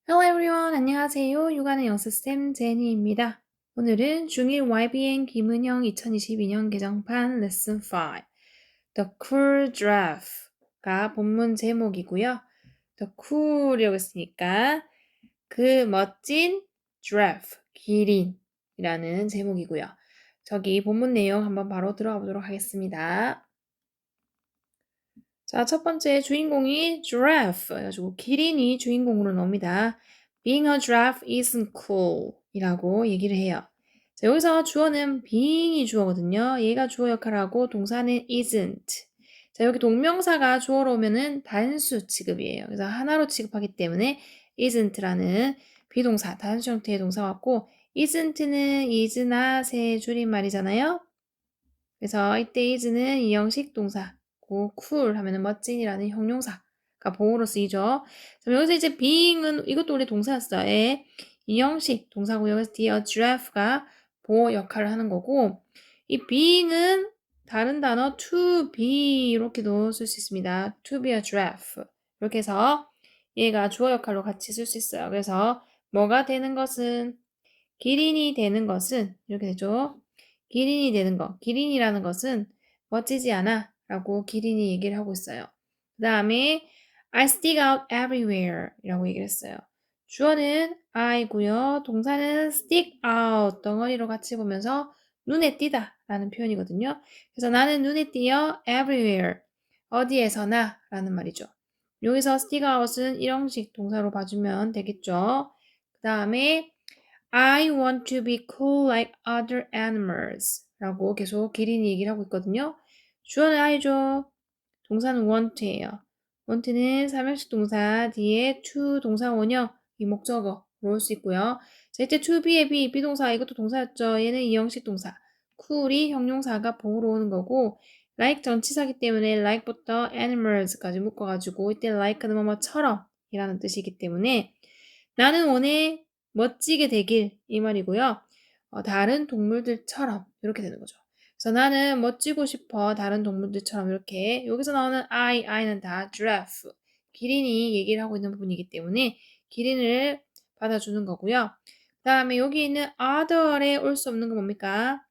Hello everyone, 안녕하세요. 육아는 연습쌤 제니입니다. 오늘은 중1 YBN 김은영 2022년 개정판 레슨 5 The Cool Giraffe가 본문 제목이고요. The Cool이라고 했으니까 그 멋진 giraffe, 기린이라는 제목이고요. 저기 본문 내용 한번 바로 들어가 보도록 하겠습니다. 자, 첫 번째 주인공이 giraffe 해가지고 기린이 주인공으로 나옵니다. Being a giraffe isn't cool 이라고 얘기를 해요. 자, 여기서 주어는 being이 주어거든요. 얘가 주어 역할을 하고 동사는 isn't. 자, 여기 동명사가 주어로 오면은 단수 취급이에요. 그래서 하나로 취급하기 때문에 isn't라는 비동사, 단수 형태의 동사 같고 isn't는 is not의 줄임말이잖아요. 그래서 이때 is는 이형식 동사 cool 하면은 멋진이라는 형용사가 보호로 쓰이죠. 그럼 여기서 이제 being은 이것도 원래 동사였어요. 예. 이형식 동사고요. 그래서 뒤에 a giraffe가 보호 역할을 하는 거고 이 being은 다른 단어 to be 이렇게도 쓸 수 있습니다. to be a giraffe 이렇게 해서 얘가 주어 역할로 같이 쓸 수 있어요. 그래서 뭐가 되는 것은 기린이 되는 것은 이렇게 되죠. 기린이 되는 것. 기린이라는 것은 멋지지 않아 라고 기린이 얘기를 하고 있어요. 그 다음에 I stick out everywhere 이라고 얘기를 했어요. 주어는 I고요. 동사는 stick out 덩어리로 같이 보면서 눈에 띄다 라는 표현이거든요. 그래서 나는 눈에 띄어 everywhere 어디에서나 라는 말이죠. 여기서 stick out은 일형식 동사로 봐주면 되겠죠. 그 다음에 I want to be cool like other animals 라고 계속 기린이 얘기를 하고 있거든요. 주어는 I죠. 동사는 want예요. want는 삼형식 동사 뒤에 to 동사 원형 이 목적어로 올 수 있고요. 자, 이때 to be의 be, 비동사 이것도 동사였죠. 얘는 이형식 동사. cool이 형용사가 보호로 오는 거고 like 전치사기 때문에 like부터 animals까지 묶어가지고 이때 like는 뭐뭐처럼 이라는 뜻이기 때문에 나는 원해 멋지게 되길 이 말이고요. 다른 동물들처럼 이렇게 되는 거죠. 그래서 나는 멋지고 싶어 다른 동물들처럼 이렇게 여기서 나오는 I는 다 giraffe 기린이 얘기를 하고 있는 부분이기 때문에 기린을 받아주는 거고요. 그 다음에 여기 있는 other에 올 수 없는 건 뭡니까?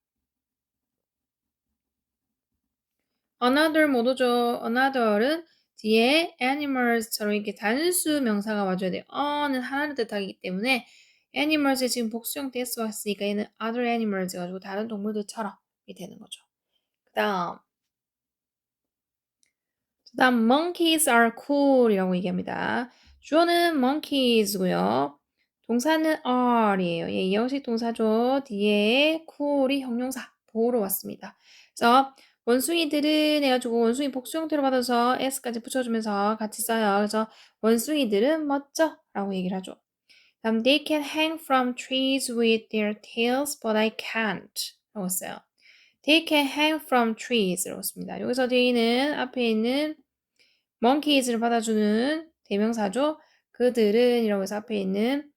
another 못 오죠. another은 뒤에 animals처럼 이렇게 단수 명사가 와줘야 돼요. 는 하나를 뜻하기 때문에 animals에 지금 복수 형태 S가 있으니까 얘는 other animals 해가지고 다른 동물들처럼 이렇게 되는 거죠. 그 다음 monkeys are cool 이라고 얘기합니다. 주어는 monkeys고요. 동사는 are이에요. 얘 이형식 동사죠. 뒤에 cool이 형용사 보호로 왔습니다. 그래서 원숭이들은 해가지고 원숭이 복수 형태로 받아서 s까지 붙여주면서 같이 써요. 그래서 원숭이들은 멋져 라고 얘기를 하죠. 다음 they can hang from trees with their tails but I can't 라고 써요. They can hang from trees 라고 씁니다. 여기서 they는 앞에 있는 monkeys를 받아주는 대명사죠. 그들은 이라고 해서 앞에 있는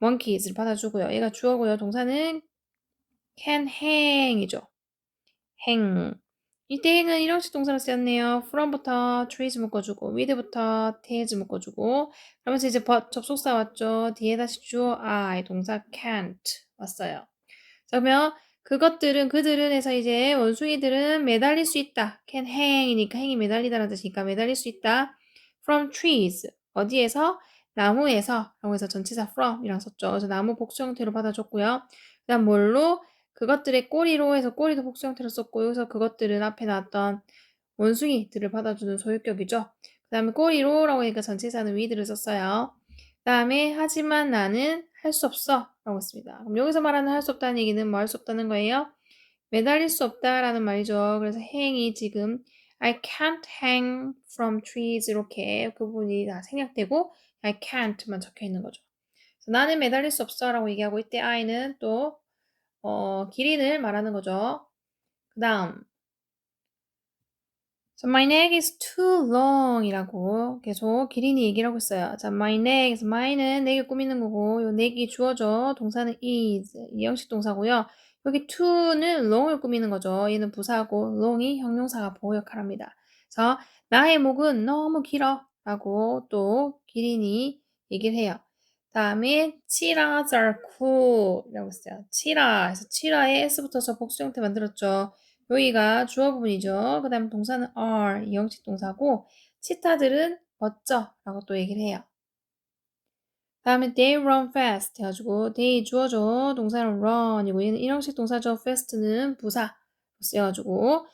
monkeys를 받아주고요. 얘가 주어고요. 동사는 can hang이죠. hang. 이때 행은 일형식 동사로 쓰였네요. from부터 trees 묶어주고 with부터 tails 묶어주고 그러면서 이제 but 접속사 왔죠. 뒤에 다시 주어 I 동사 can't 왔어요. 자, 그러면 그들은 해서 이제 원숭이들은 매달릴 수 있다. can hang이니까 hang이 매달리다라는 뜻이니까 매달릴 수 있다. from trees. 어디에서? 나무에서. 라고 해서 전치사 from이랑 썼죠. 그래서 나무 복수 형태로 받아줬고요. 그 다음 뭘로? 그것들의 꼬리로 해서 꼬리도 복수 형태로 썼고 여기서 그것들은 앞에 나왔던 원숭이들을 받아주는 소유격이죠. 그 다음에 꼬리로 라고 하니까 전치사는 with를 썼어요. 그 다음에 하지만 나는 할 수 없어 라고 했습니다. 그럼 여기서 말하는 할 수 없다는 얘기는 뭐 할 수 없다는 거예요? 매달릴 수 없다라는 말이죠. 그래서 hang이 지금 I can't hang from trees 이렇게 그 부분이 다 생략되고 I can't만 적혀 있는 거죠. 그래서 나는 매달릴 수 없어 라고 얘기하고 이때 I는 또 기린을 말하는 거죠. 그 다음 So my neck is too long 이라고 계속 기린이 얘기를 하고 있어요. 자, my neck, my는 neck을 꾸미는 거고 요 neck이 주어져. 동사는 is, 이형식 동사고요. 여기 to는 long을 꾸미는 거죠. 얘는 부사고 long이 형용사가 보호 역할을 합니다. 그래서 나의 목은 너무 길어 라고 또 기린이 얘기를 해요. 다음에 cheetahs are cool 이라고 했어요. cheetah 해서 cheetah에 s 붙어서 복수 형태 만들었죠. 여기가 주어 부분이죠. 그 다음에 동사는 are 이 형식 동사고 치타들은 멋져 라고 또 얘기를 해요. 다음에 they run fast 해가지고 they 주어죠. 동사는 run이고 얘는 일형식 동사죠. fast는 부사 쓰여가지고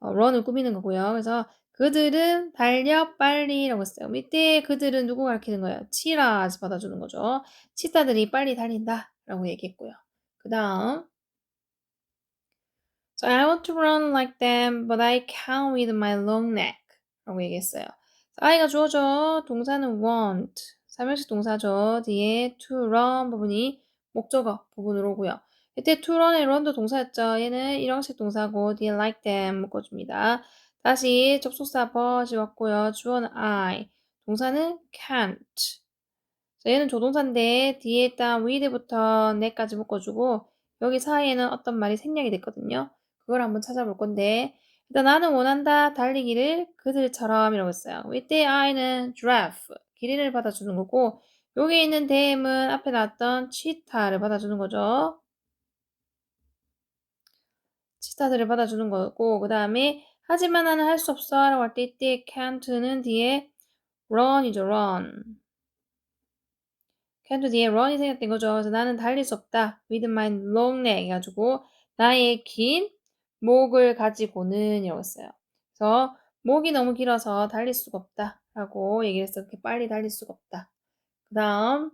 run을 꾸미는 거고요. 그래서 그들은 달려 빨리라고 했어요. 이때 그들은 누구 가리키는 거예요? 치라즈 받아주는 거죠. 치타들이 빨리 달린다 라고 얘기했고요. 그 다음 So I want to run like them, but I can't with my long neck 라고 얘기했어요. I가 주어져. 동사는 want. 삼형식 동사죠. 뒤에 to run 부분이 목적어 부분으로 오고요. 이때 to run의 run도 동사였죠. 얘는 일형식 동사고 뒤에 like them 묶어줍니다. 다시 접속사 but이 왔고요. 주어는 I. 동사는 can't. 자, 얘는 조동사인데 뒤에 있던 with부터 neck까지 묶어주고 여기 사이에는 어떤 말이 생략이 됐거든요. 그걸 한번 찾아볼 건데 일단 나는 원한다 달리기를 그들처럼 이라고 했어요. 이때 I는 giraffe 길이를 받아주는 거고 여기 있는 them은 앞에 나왔던 cheetah를 받아주는 거죠. cheetah들을 받아주는 거고 그 다음에 하지만 나는 할 수 없어 라고 할 때 이때 can't는 뒤에 run이죠. run can't 뒤에 run이 생략된 거죠. 그래서 나는 달릴 수 없다. with my long neck 해가지고 나의 긴 목을 가지고는 이라고 했어요. 그래서 목이 너무 길어서 달릴 수가 없다 라고 얘기를 했어요. 그렇게 빨리 달릴 수가 없다. 그 다음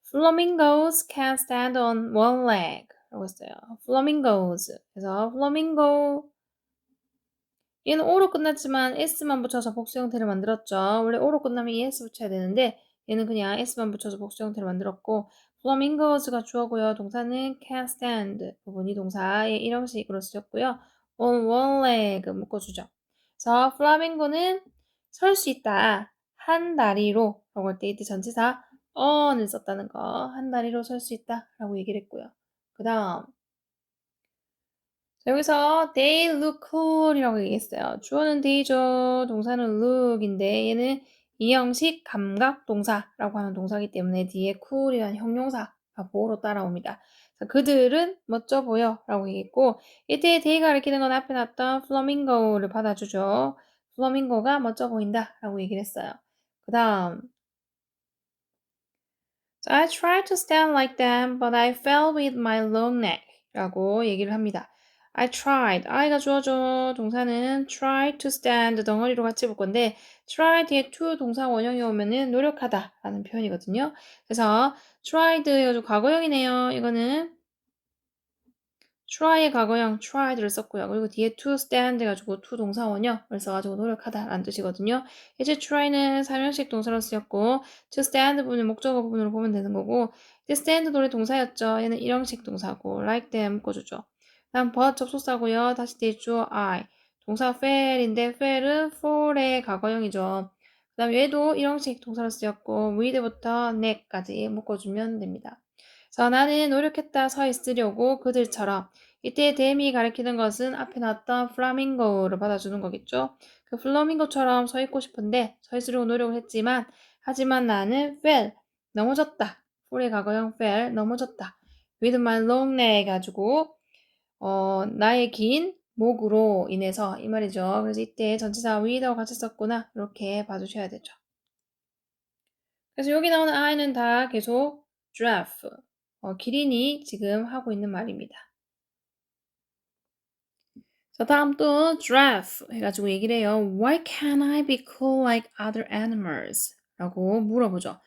flamingos can stand on one leg 라고 했어요. flamingos 그래서 flamingo 얘는 O로 끝났지만 S만 붙여서 복수 형태를 만들었죠. 원래 O로 끝나면 ES 붙여야 되는데 얘는 그냥 S만 붙여서 복수 형태를 만들었고 flamingos가 주어고요. 동사는 can stand 부분이 동사의 일형식으로 쓰였고요. on one leg 묶어주죠. 그래서 flamingo는 설 수 있다. 한 다리로 라고 할 때 이때 전치사 on을 썼다는 거. 한 다리로 설 수 있다 라고 얘기를 했고요. 그 다음 여기서 they look cool 이라고 얘기했어요. 주어는 they죠. 동사는 look인데 얘는 이형식 감각 동사라고 하는 동사이기 때문에 뒤에 cool이라는 형용사가 보호로 따라옵니다. 그들은 멋져 보여 라고 얘기했고 이때 they가 가리키는 건 앞에 나왔던 flamingo를 받아주죠. flamingo가 멋져 보인다 라고 얘기를 했어요. 그 다음 So I tried to stand like them, but I fell with my long neck 라고 얘기를 합니다. I tried. I가 주어져. 동사는 try to stand 덩어리로 같이 볼 건데 try 뒤에 to 동사 원형이 오면은 노력하다 라는 표현이거든요. 그래서 tried 해가지고 과거형이네요. 이거는 try의 과거형 tried를 썼고요. 그리고 뒤에 to stand 해가지고 to 동사 원형을 써가지고 노력하다 라는 뜻이거든요. 이제 try는 삼형식 동사로 쓰였고 to stand 부분을 목적어 부분으로 보면 되는 거고 이제 stand 노래 동사였죠. 얘는 일형식 동사고 like them 묶어주죠. 다음 but 접속사고요. 다시 뒤에 주어 I 동사 fail인데 fail은 fall의 과거형이죠. 그 다음 얘도 일형식 동사로 쓰였고 with부터 neck까지 묶어주면 됩니다. 그래서 나는 노력했다 서 있으려고 그들처럼 이때 댐이 가리키는 것은 앞에 나왔던 플라밍고를 받아주는 거겠죠. 그 플라밍고처럼 서 있고 싶은데 서 있으려고 노력을 했지만 하지만 나는 fell 넘어졌다. fall의 과거형 fell 넘어졌다. with my long neck 가지고 나의 긴 목으로 인해서 이 말이죠. 그래서 이때 전치사 with하고 같이 썼구나 이렇게 봐주셔야 되죠. 그래서 여기 나오는 I는 다 계속 giraffe 기린이 지금 하고 있는 말입니다. 자, 다음 또 giraffe 해가지고 얘기를 해요. Why can't I be cool like other animals? 라고 물어보죠.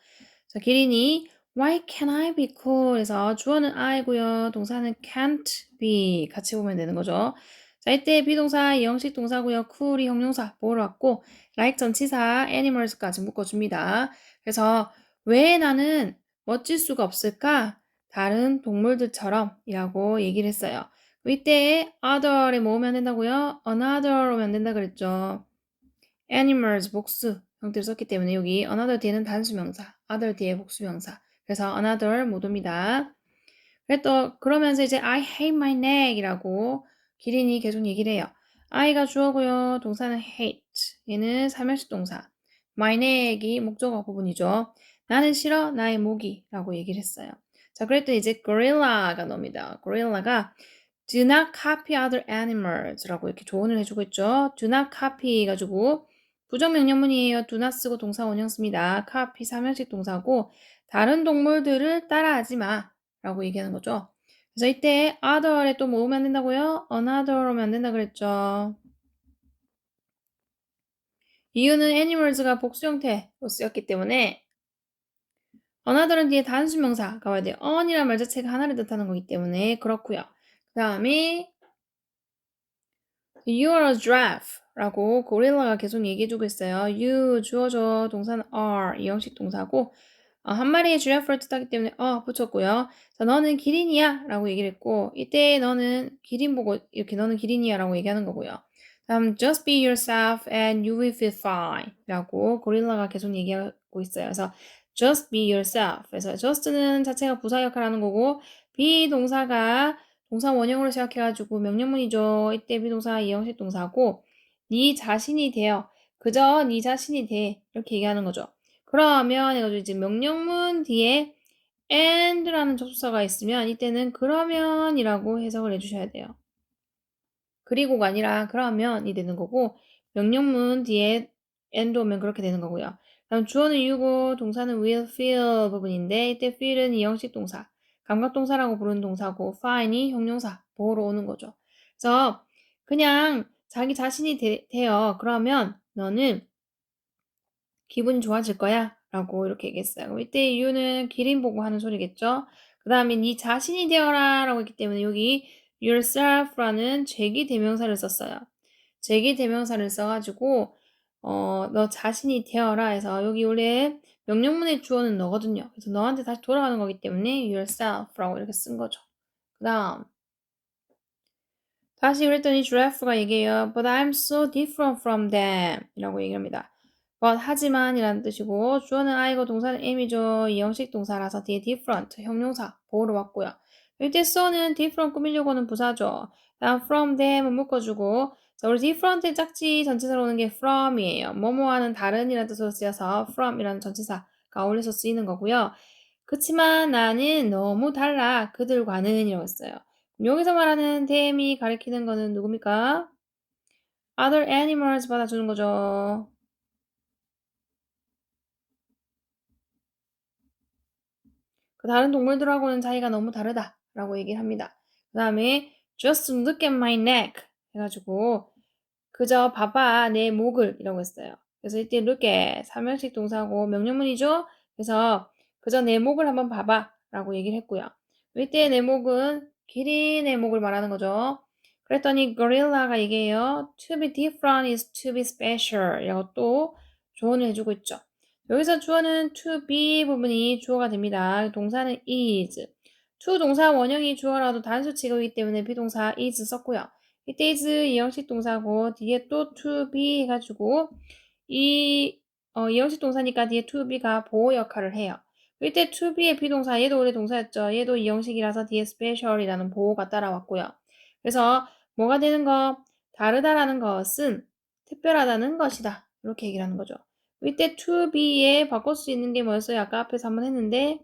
자, 기린이 Why can't I be cool? 해서 주어는 I고요. 동사는 can't be 같이 보면 되는 거죠. 자, 이때 비동사 영식 동사고요. cool이 형용사 보러 왔고 like 전치사 animals까지 묶어줍니다. 그래서 왜 나는 멋질 수가 없을까? 다른 동물들처럼 이라고 얘기를 했어요. 이때 other에 모으면 된다고요? another 오면 된다 그랬죠. animals 복수 형태를 썼기 때문에 여기 another 뒤에는 단수명사, other 뒤에 복수명사. 그래서 another 못 옵니다. 그러면서 이제 I hate my neck 이라고 기린이 계속 얘기를 해요. I가 주어고요. 동사는 hate. 얘는 삼형식 동사. my neck이 목적어 부분이죠. 나는 싫어, 나의 모기 라고 얘기를 했어요. 자, 그랬더니 이제 gorilla가 나옵니다. gorilla가 do not copy other animals 라고 이렇게 조언을 해주고 있죠. do not copy 가지고 부정명령문이에요. do not 쓰고 동사 원형 씁니다. copy 삼형식 동사고 다른 동물들을 따라하지 마 라고 얘기하는 거죠. 그래서 이때 other에 또 뭐 오면 안 된다고요? another 오면 안 된다 그랬죠. 이유는 animals가 복수 형태로 쓰였기 때문에 another은 뒤에 단수명사가 와야 돼요. on이란 말 자체가 하나를 뜻하는 거기 때문에 그렇고요. 그 다음에 You are a giraffe 라고 고릴라가 계속 얘기해주고 있어요. You 주어져 동사는 are 이 형식 동사고 한 마리의 giraffe를 뜻하기 때문에 붙였고요. 자, 너는 기린이야 라고 얘기를 했고 이때 너는 기린 보고 이렇게 너는 기린이야 라고 얘기하는 거고요. 다음 just be yourself and you will feel fine 라고 고릴라가 계속 얘기하고 있어요. 그래서 just be yourself 그래서 just는 자체가 부사 역할을 하는 거고 be 동사가 동사 원형으로 시작해가지고 명령문이죠. 이때 비동사 이형식 동사고 네 자신이 되어 그저 네 자신이 돼 이렇게 얘기하는 거죠. 그러면 해가지고 이제 명령문 뒤에 and라는 접속사가 있으면 이때는 그러면이라고 해석을 해주셔야 돼요. 그리고가 아니라 그러면이 되는 거고 명령문 뒤에 and 오면 그렇게 되는 거고요. 다음 주어는 you고 동사는 will feel 부분인데 이때 feel은 이형식 동사 감각동사라고 부르는 동사고 fine이 형용사 보호로 오는 거죠. 그래서 그냥 자기 자신이 되어 그러면 너는 기분이 좋아질 거야 라고 이렇게 얘기했어요. 그럼 이때 you는 기린 보고 하는 소리겠죠. 그 다음에 네 자신이 되어라 라고 했기 때문에 여기 yourself라는 제기 대명사를 썼어요. 제기 대명사를 써가지고 너 자신이 되어라 해서 여기 원래 명령문의 주어는 너거든요. 그래서 너한테 다시 돌아가는 거기 때문에 yourself라고 이렇게 쓴 거죠. 그 다음 다시 그랬더니 giraffe가 얘기해요. But I'm so different from them 이라고 얘기합니다. but 하지만 이라는 뜻이고 주어는 I고 동사는 am이죠. 이 형식 동사라서 뒤에 different 형용사 보호로 왔고요. 이때 so는 different 꾸미려고 하는 부사죠. 다음 from them은 묶어주고 자, 우리 different의 짝지 전치사로 오는 게 from이에요. 뭐뭐와는 다른이라는 뜻으로 쓰여서 from이라는 전치사가 어울려서 쓰이는 거고요. 그치만 나는 너무 달라 그들과는 이라고 했어요. 여기서 말하는 them이 가리키는 거는 누굽니까? other animals 받아주는 거죠. 그 다른 동물들하고는 자기가 너무 다르다 라고 얘기를 합니다. 그 다음에 just look at my neck 해가지고 그저 봐봐 내 목을 이라고 했어요. 그래서 이때 look at 삼형식 동사고 명령문이죠. 그래서 그저 내 목을 한번 봐봐 라고 얘기를 했고요. 이때 내 목은 기린의 목을 말하는 거죠. 그랬더니 gorilla가 얘기해요. To be different is to be special 이라고 또 조언을 해주고 있죠. 여기서 주어는 to be 부분이 주어가 됩니다. 동사는 is. to 동사 원형이 주어라도 단수 취급이기 때문에 비동사 is 썼고요. 이때 is 이 형식 동사고 뒤에 또 to be 해가지고 이 형식 동사니까 뒤에 to be가 보호 역할을 해요. 이때 to be의 비동사 얘도 원래 동사였죠. 얘도 이 형식이라서 뒤에 special이라는 보호가 따라왔고요. 그래서 뭐가 되는 거? 다르다라는 것은 특별하다는 것이다. 이렇게 얘기를 하는 거죠. 이때 to be에 바꿀 수 있는 게 뭐였어요? 아까 앞에서 한번 했는데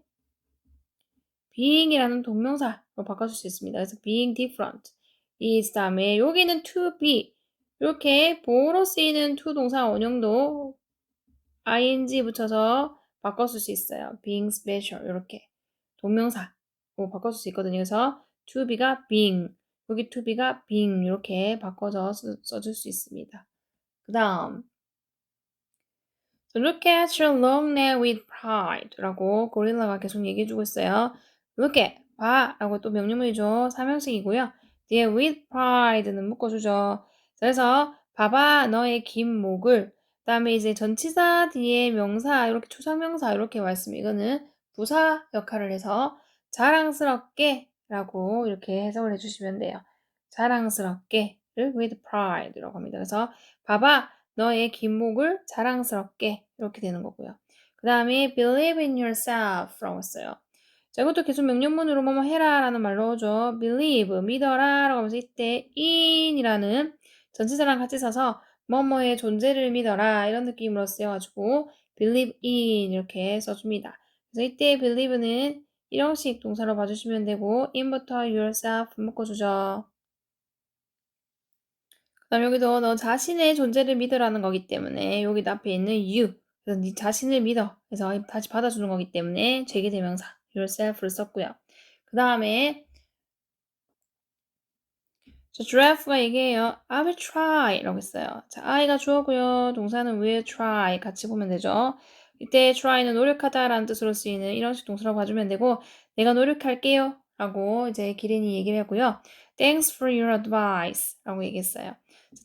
being이라는 동명사로 바꿔줄 수 있습니다. 그래서 being different is 다음에 여기는 to be 이렇게 보호로 쓰이는 to 동사 원형도 ing 붙여서 바꿔줄 수 있어요. being special 이렇게 동명사로 바꿔줄 수 있거든요. 그래서 to be가 being 여기 to be가 being 이렇게 바꿔서 써줄 수 있습니다. 그 다음 So look at your long neck with pride 라고 고릴라가 계속 얘기해주고 있어요. Look at, 봐 라고 또 명령문이죠. 삼형식이고요. 뒤에 with pride는 묶어주죠. 그래서 봐봐 너의 긴 목을 그 다음에 이제 전치사 뒤에 명사 이렇게 초상명사 이렇게 말씀 이거는 부사 역할을 해서 자랑스럽게 라고 이렇게 해석을 해주시면 돼요. 자랑스럽게를 with pride라고 합니다. 그래서 봐봐 너의 긴 목을 자랑스럽게 이렇게 되는 거고요. 그 다음에 believe in yourself라고 했어요. 자, 이것도 계속 명령문으로 뭐뭐 해라 라는 말로 오죠. believe, 믿어라 라고 하면서 이때 in이라는 전치사랑 같이 써서 뭐뭐의 존재를 믿어라 이런 느낌으로 쓰여가지고 believe in 이렇게 써줍니다. 그래서 이때 believe는 일형식 동사로 봐주시면 되고 in부터 yourself 묶어주죠. 그 다음 여기도 너 자신의 존재를 믿으라는 거기 때문에 여기 앞에 있는 you 그래서 네 자신을 믿어 그래서 다시 받아주는 거기 때문에 제기대명사 yourself를 썼고요. 그 다음에 자, giraffe가 얘기해요. I will try 라고 했어요. 자, I가 주어고요. 동사는 will try 같이 보면 되죠. 이때 try는 노력하다 라는 뜻으로 쓰이는 이런식 동사라고 봐주면 되고 내가 노력할게요 라고 이제 기린이 얘기를 하고요. Thanks for your advice 라고 얘기했어요.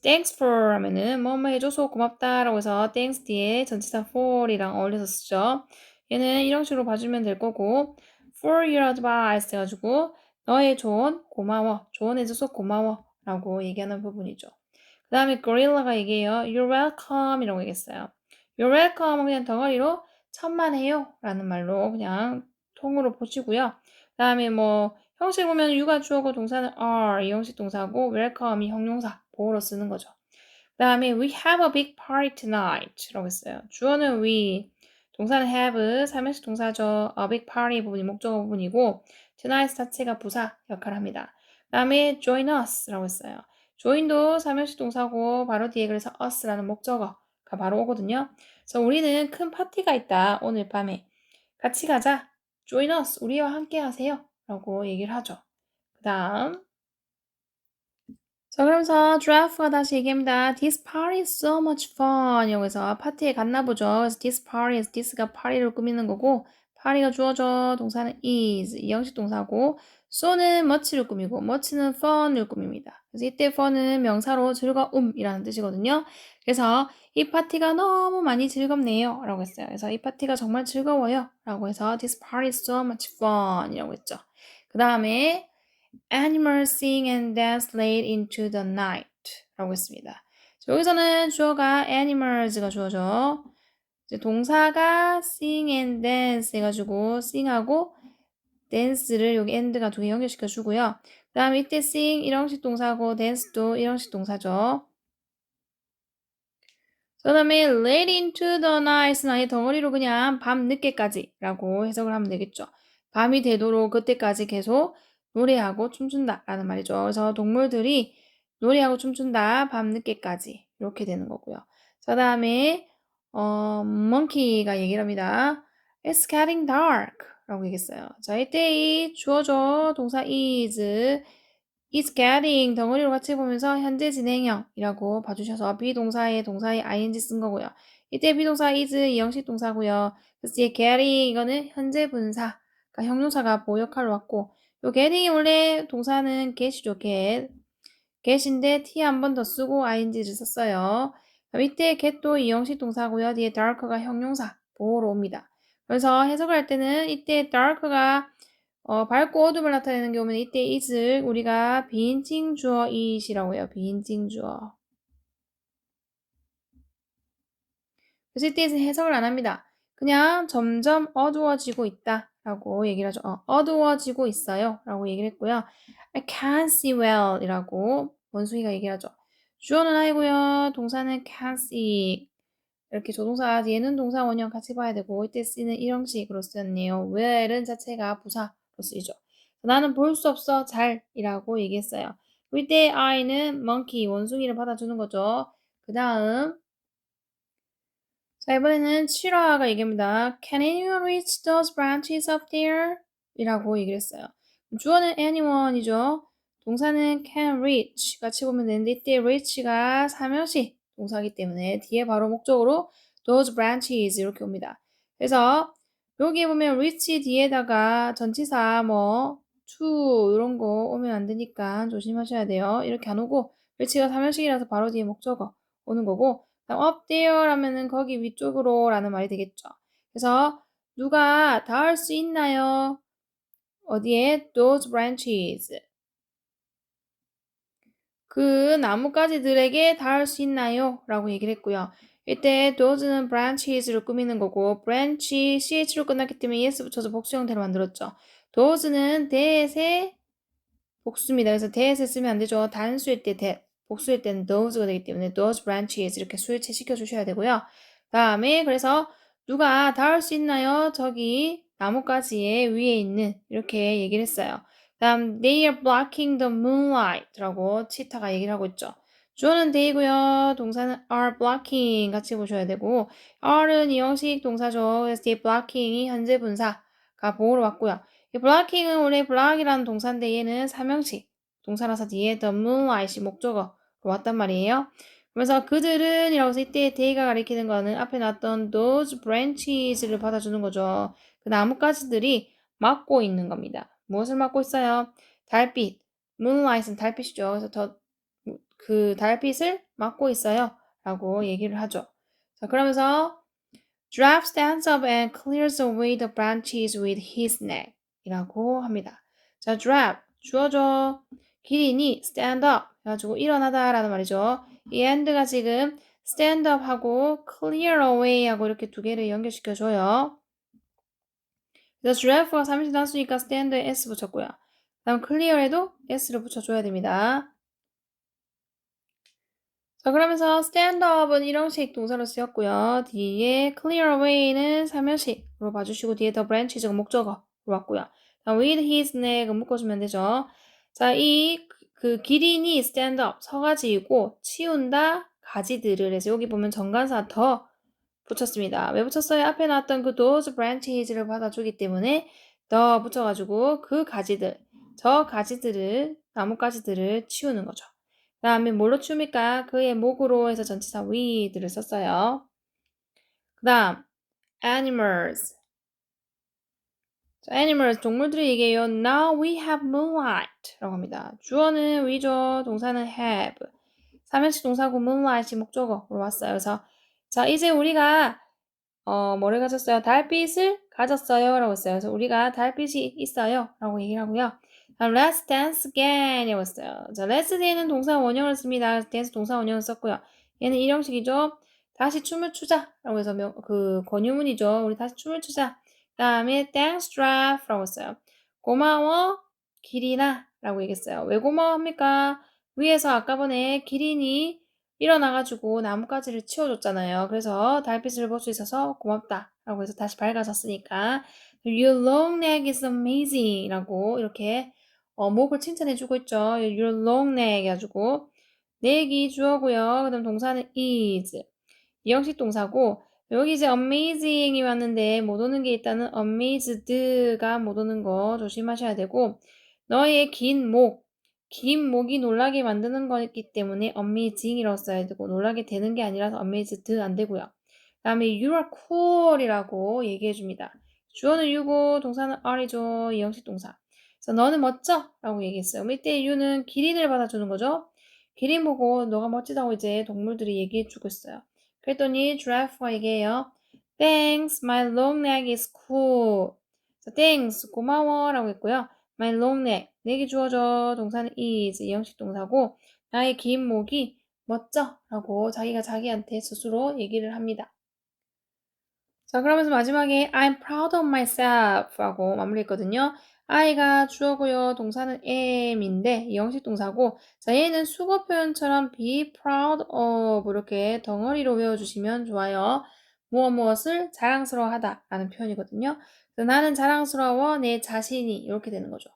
Thanks for 하면은 뭐뭐 해줘서 고맙다 라고 해서 thanks 뒤에 전치사 for이랑 어울려서 쓰죠. 얘는 이런 식으로 봐주면 될 거고 for your advice 해가지고 너의 조언 고마워. 조언해줘서 고마워. 라고 얘기하는 부분이죠. 그 다음에 고릴라가 얘기해요. You're welcome 이라고 얘기했어요. You're welcome은 그냥 덩어리로 천만에요 라는 말로 그냥 통으로 보시고요. 그 다음에 뭐 형식 보면 you가 주어고 동사는 are 이 형식 동사고 welcome이 형용사 보호로 쓰는 거죠. 그 다음에 we have a big party tonight 라고 했어요. 주어는 we 동사는 have 삼형식 동사죠. a big party 부분이 목적어 부분이고 tonight 자체가 부사 역할을 합니다. 그 다음에 join us 라고 했어요. join도 삼형식 동사고 바로 뒤에 그래서 us라는 목적어가 바로 오거든요. 그래서 우리는 큰 파티가 있다. 오늘 밤에 같이 가자. join us 우리와 함께 하세요. 라고 얘기를 하죠. 그 다음 자 그러면서 giraffe가 다시 얘기합니다. This party is so much fun. 여기서 파티에 갔나 보죠. 그래서 this party, this가 파리를 꾸미는 거고 파리가 주어져 동사는 is 이 형식 동사고 so는 much를 꾸미고 much는 fun을 꾸밉니다. 그래서 이때 fun은 명사로 즐거움이라는 뜻이거든요. 그래서 이 파티가 너무 많이 즐겁네요 라고 했어요. 그래서 이 파티가 정말 즐거워요 라고 해서 this party is so much fun 이라고 했죠. 그 다음에 Animals sing and dance late into the night 라고 했습니다. 여기서는 주어가 animals가 주어죠. 이제 동사가 sing and dance 해가지고 sing하고 dance를 여기 and가 두 개 연결시켜 주고요. 그 다음에 이때 sing 일형식 동사고 dance도 일형식 동사죠. 그 다음에 late into the night은 아예 덩어리로 그냥 밤 늦게까지 라고 해석을 하면 되겠죠. 밤이 되도록 그때까지 계속 노래하고 춤춘다 라는 말이죠. 그래서 동물들이 노래하고 춤춘다 밤 늦게까지 이렇게 되는 거고요. 그 다음에 monkey가 얘기를 합니다. It's getting dark 라고 얘기했어요. 자 이때 이 주어져 동사 is getting 덩어리로 같이 보면서 현재 진행형이라고 봐주셔서 비동사에 동사에 ing 쓴 거고요. 이때 비동사 is 이 형식 동사고요. 그래서 이 getting 이거는 현재 분사 그러니까 형용사가 보호 역할로 왔고 요 getting이 원래 동사는 get이죠. get인데 t 한 번 더 쓰고 ing를 썼어요. 이때 get도 이 형식 동사고요. 뒤에 dark가 형용사 보호로 옵니다. 그래서 해석을 할 때는 이때 dark가 밝고 어둠을 나타내는 경우는 이때 is을 우리가 비인칭 주어 it이라고 해요. 비인칭 주어. 그래서 이때는 해석을 안 합니다. 그냥 점점 어두워지고 있다 라고 얘기를 하죠. 어두워지고 있어요 라고 얘기를 했고요. I can't see well 이라고 원숭이가 얘기를 하죠. 주어는 I고요. 동사는 can't see 이렇게 조동사 뒤에는 동사 원형 같이 봐야 되고 이때 쓰이는 일형식으로 쓰였네요. well은 자체가 부사로 쓰이죠. 나는 볼 수 없어 잘이라고 얘기했어요. 이때 I는 monkey 원숭이를 받아주는 거죠. 그 다음 자, 이번에는 7화가 얘기합니다. Can anyone reach those branches up there? 이라고 얘기를 했어요. 주어는 anyone이죠. 동사는 can reach 같이 보면 되는데 이때 reach가 삼형식 동사이기 때문에 뒤에 바로 목적으로 those branches 이렇게 옵니다. 그래서 여기 보면 reach 뒤에다가 전치사 뭐 to 이런 거 오면 안 되니까 조심하셔야 돼요. 이렇게 안 오고 reach가 삼형식이라서 바로 뒤에 목적어 오는 거고 up there 하면은 거기 위쪽으로 라는 말이 되겠죠. 그래서 누가 닿을 수 있나요? 어디에? those branches. 그 나뭇가지들에게 닿을 수 있나요? 라고 얘기를 했고요. 이때 those는 branches를 꾸미는 거고 branch, ch로 끝났기 때문에 es 붙여서 복수 형태로 만들었죠. those는 that의 복수입니다. 그래서 that을 쓰면 안 되죠. 단수일 때 that, 복수일 때는 those가 되기 때문에 those branches 이렇게 수일체 시켜주셔야 되고요. 그 다음에 그래서 누가 닿을 수 있나요? 저기 나뭇가지에 위에 있는 이렇게 얘기를 했어요. 다음 they are blocking the moonlight라고 치타가 얘기를 하고 있죠. 주어는 they고요. 동사는 are blocking 같이 보셔야 되고 are은 이형식 동사죠. 그래서 이 blocking이 현재 분사가 보호로 왔고요. 이 blocking은 원래 block이라는 동사인데 얘는 삼형식 동사라서 뒤에 the moonlight이 목적어로 왔단 말이에요. 그래서 그들은 이라고 해서 이때 they가 가리키는 거는 앞에 나왔던 those branches를 받아주는 거죠. 그 나뭇가지들이 막고 있는 겁니다. 무엇을 막고 있어요? 달빛. moonlight은 달빛이죠. 그래서 그 달빛을 막고 있어요. 라고 얘기를 하죠. 자, 그러면서 Giraffe stands up and clears away the branches with his neck 이라고 합니다. 자, giraffe 주어져 기린이 stand up 해가지고 일어나다 라는 말이죠. 이 and가 지금 stand up 하고 clear away 하고 이렇게 두 개를 연결시켜줘요. 그래서 giraffe가 삼인칭 단수니까 stand에 s 붙였고요. 다음 clear에도 s를 붙여줘야 됩니다. 자, 그러면서 stand up은 일형식 동사로 쓰였고요. 뒤에 clear away는 삼형식으로 봐주시고 뒤에 the branches가 목적어로 왔고요. with his neck은 묶어주면 되죠. 자, 그 기린이 stand up 서가지고 치운다 가지들을 해서 여기 보면 정관사 더 붙였습니다. 왜 붙였어요? 앞에 나왔던 그 those branches를 받아주기 때문에 더 붙여가지고 그 가지들, 저 가지들을 나뭇가지들을 치우는 거죠. 그 다음에 뭘로 치웁니까? 그의 목으로 해서 전치사 with를 썼어요. 그 다음 animals. 자, animals 동물들이 얘기해요. Now we have moonlight 라고 합니다. 주어는 we죠. 동사는 have. 삼형식 동사고 moonlight이 목적어로 왔어요. 그래서 자 이제 우리가 뭐를 가졌어요? 달빛을 가졌어요 라고 했어요. 그래서 우리가 달빛이 있어요 라고 얘기를 하고요. Let's dance again 이라고 했어요. 자, let's dance는 동사 원형을 씁니다. dance 동사 원형을 썼고요. 얘는 일형식이죠. 다시 춤을 추자 라고 해서 그 권유문이죠. 우리 다시 춤을 추자. 그 다음에 thanks giraffe 라고 했어요. 고마워 기린아 라고 얘기했어요. 왜 고마워합니까? 위에서 아까 전에 기린이 일어나가지고 나뭇가지를 치워줬잖아요. 그래서 달빛을 볼 수 있어서 고맙다 라고 해서 다시 밝아졌으니까 Your long neck is amazing 라고 이렇게 목을 칭찬해주고 있죠. Your long neck 해가지고 neck이 주어고요. 그 다음 동사는 is 이형식 동사고 여기 이제 amazing이 왔는데 못 오는 게 있다는 amazed가 못 오는 거 조심하셔야 되고 너의 긴 목이 놀라게 만드는 거기 때문에 amazing이라고 써야 되고 놀라게 되는 게 아니라서 amazed 안 되고요. 그 다음에 you are cool이라고 얘기해 줍니다. 주어는 you고 동사는 are이죠. 이형식 동사. 그래서 너는 멋져 라고 얘기했어요. 이때 you는 기린을 받아주는 거죠. 기린 보고 너가 멋지다고 이제 동물들이 얘기해 주고 있어요. 그랬더니 giraffe가 얘기해요. Thanks, my long neck is cool. thanks, 고마워 라고 했고요. My long neck, neck이 주어져 동사는 is, 이형식 동사고 나의 긴 목이 멋져 라고 자기가 자기한테 스스로 얘기를 합니다. 자, 그러면서 마지막에 I'm proud of myself 하고 마무리했거든요. I가 주어고요. 동사는 am인데 이형식 동사고 자, 얘는 수거 표현처럼 be proud of 이렇게 덩어리로 외워주시면 좋아요. 무엇을 자랑스러워하다 라는 표현이거든요. 그래서 나는 자랑스러워 내 자신이 이렇게 되는 거죠.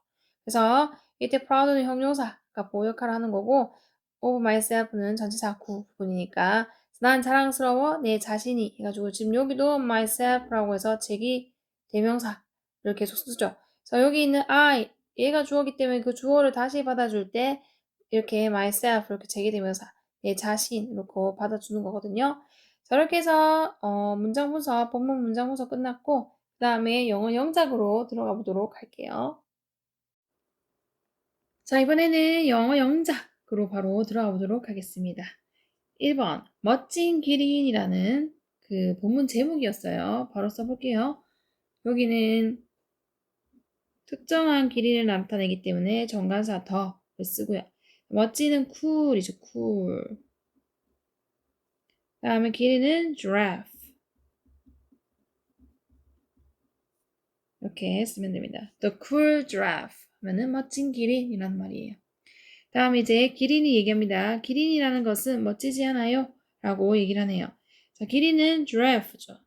그래서 이때 proud는 형용사가 보호 역할을 하는 거고 of myself는 전치사 구 부분이니까 난 자랑스러워 내 자신이 해가지고 지금 여기도 myself라고 해서 제기 대명사 이렇게 계속 쓰죠. 그래서 여기 있는 I 얘가 주어기 때문에 그 주어를 다시 받아줄 때 이렇게 myself 이렇게 제기 대명사 내 자신 이렇게 받아주는 거거든요. 자, 이렇게 해서 문장 분석 본문 문장 분석 끝났고 그 다음에 영어 영작으로 들어가 보도록 할게요. 자, 이번에는 영어 영작으로 바로 들어가 보도록 하겠습니다. 1번 멋진 기린이라는 그 본문 제목이었어요. 바로 써볼게요. 여기는 특정한 기린을 나타내기 때문에 정관사 더를 쓰고요. 멋지는 cool이죠. cool. 다음에 기린은 giraffe. 이렇게 쓰면 됩니다. The cool giraffe 하면은 멋진 기린이란 말이에요. 다음 이제 기린이 얘기합니다. 기린이라는 것은 멋지지 않아요? 라고 얘기를 하네요. 자, 기린은 giraffe죠.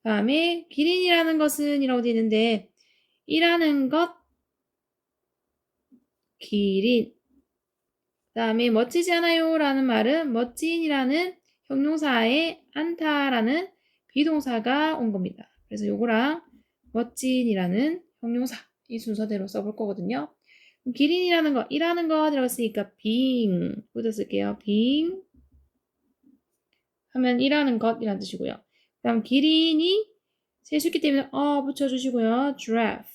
다음에 기린이라는 것은 이라고 되어 있는데 이라는 것 기린. 다음에 멋지지 않아요 라는 말은 멋진이라는 형용사에 않다라는 비동사가 온 겁니다. 그래서 요거랑 멋진이라는 형용사 이 순서대로 써볼 거거든요. 기린이라는 거, 이라는 거 들어갔으니까 being 부터 쓸게요. being 하면 이라는 것이란 뜻이고요. 그 다음 기린이 세수기 때문에 붙여주시고요. giraffe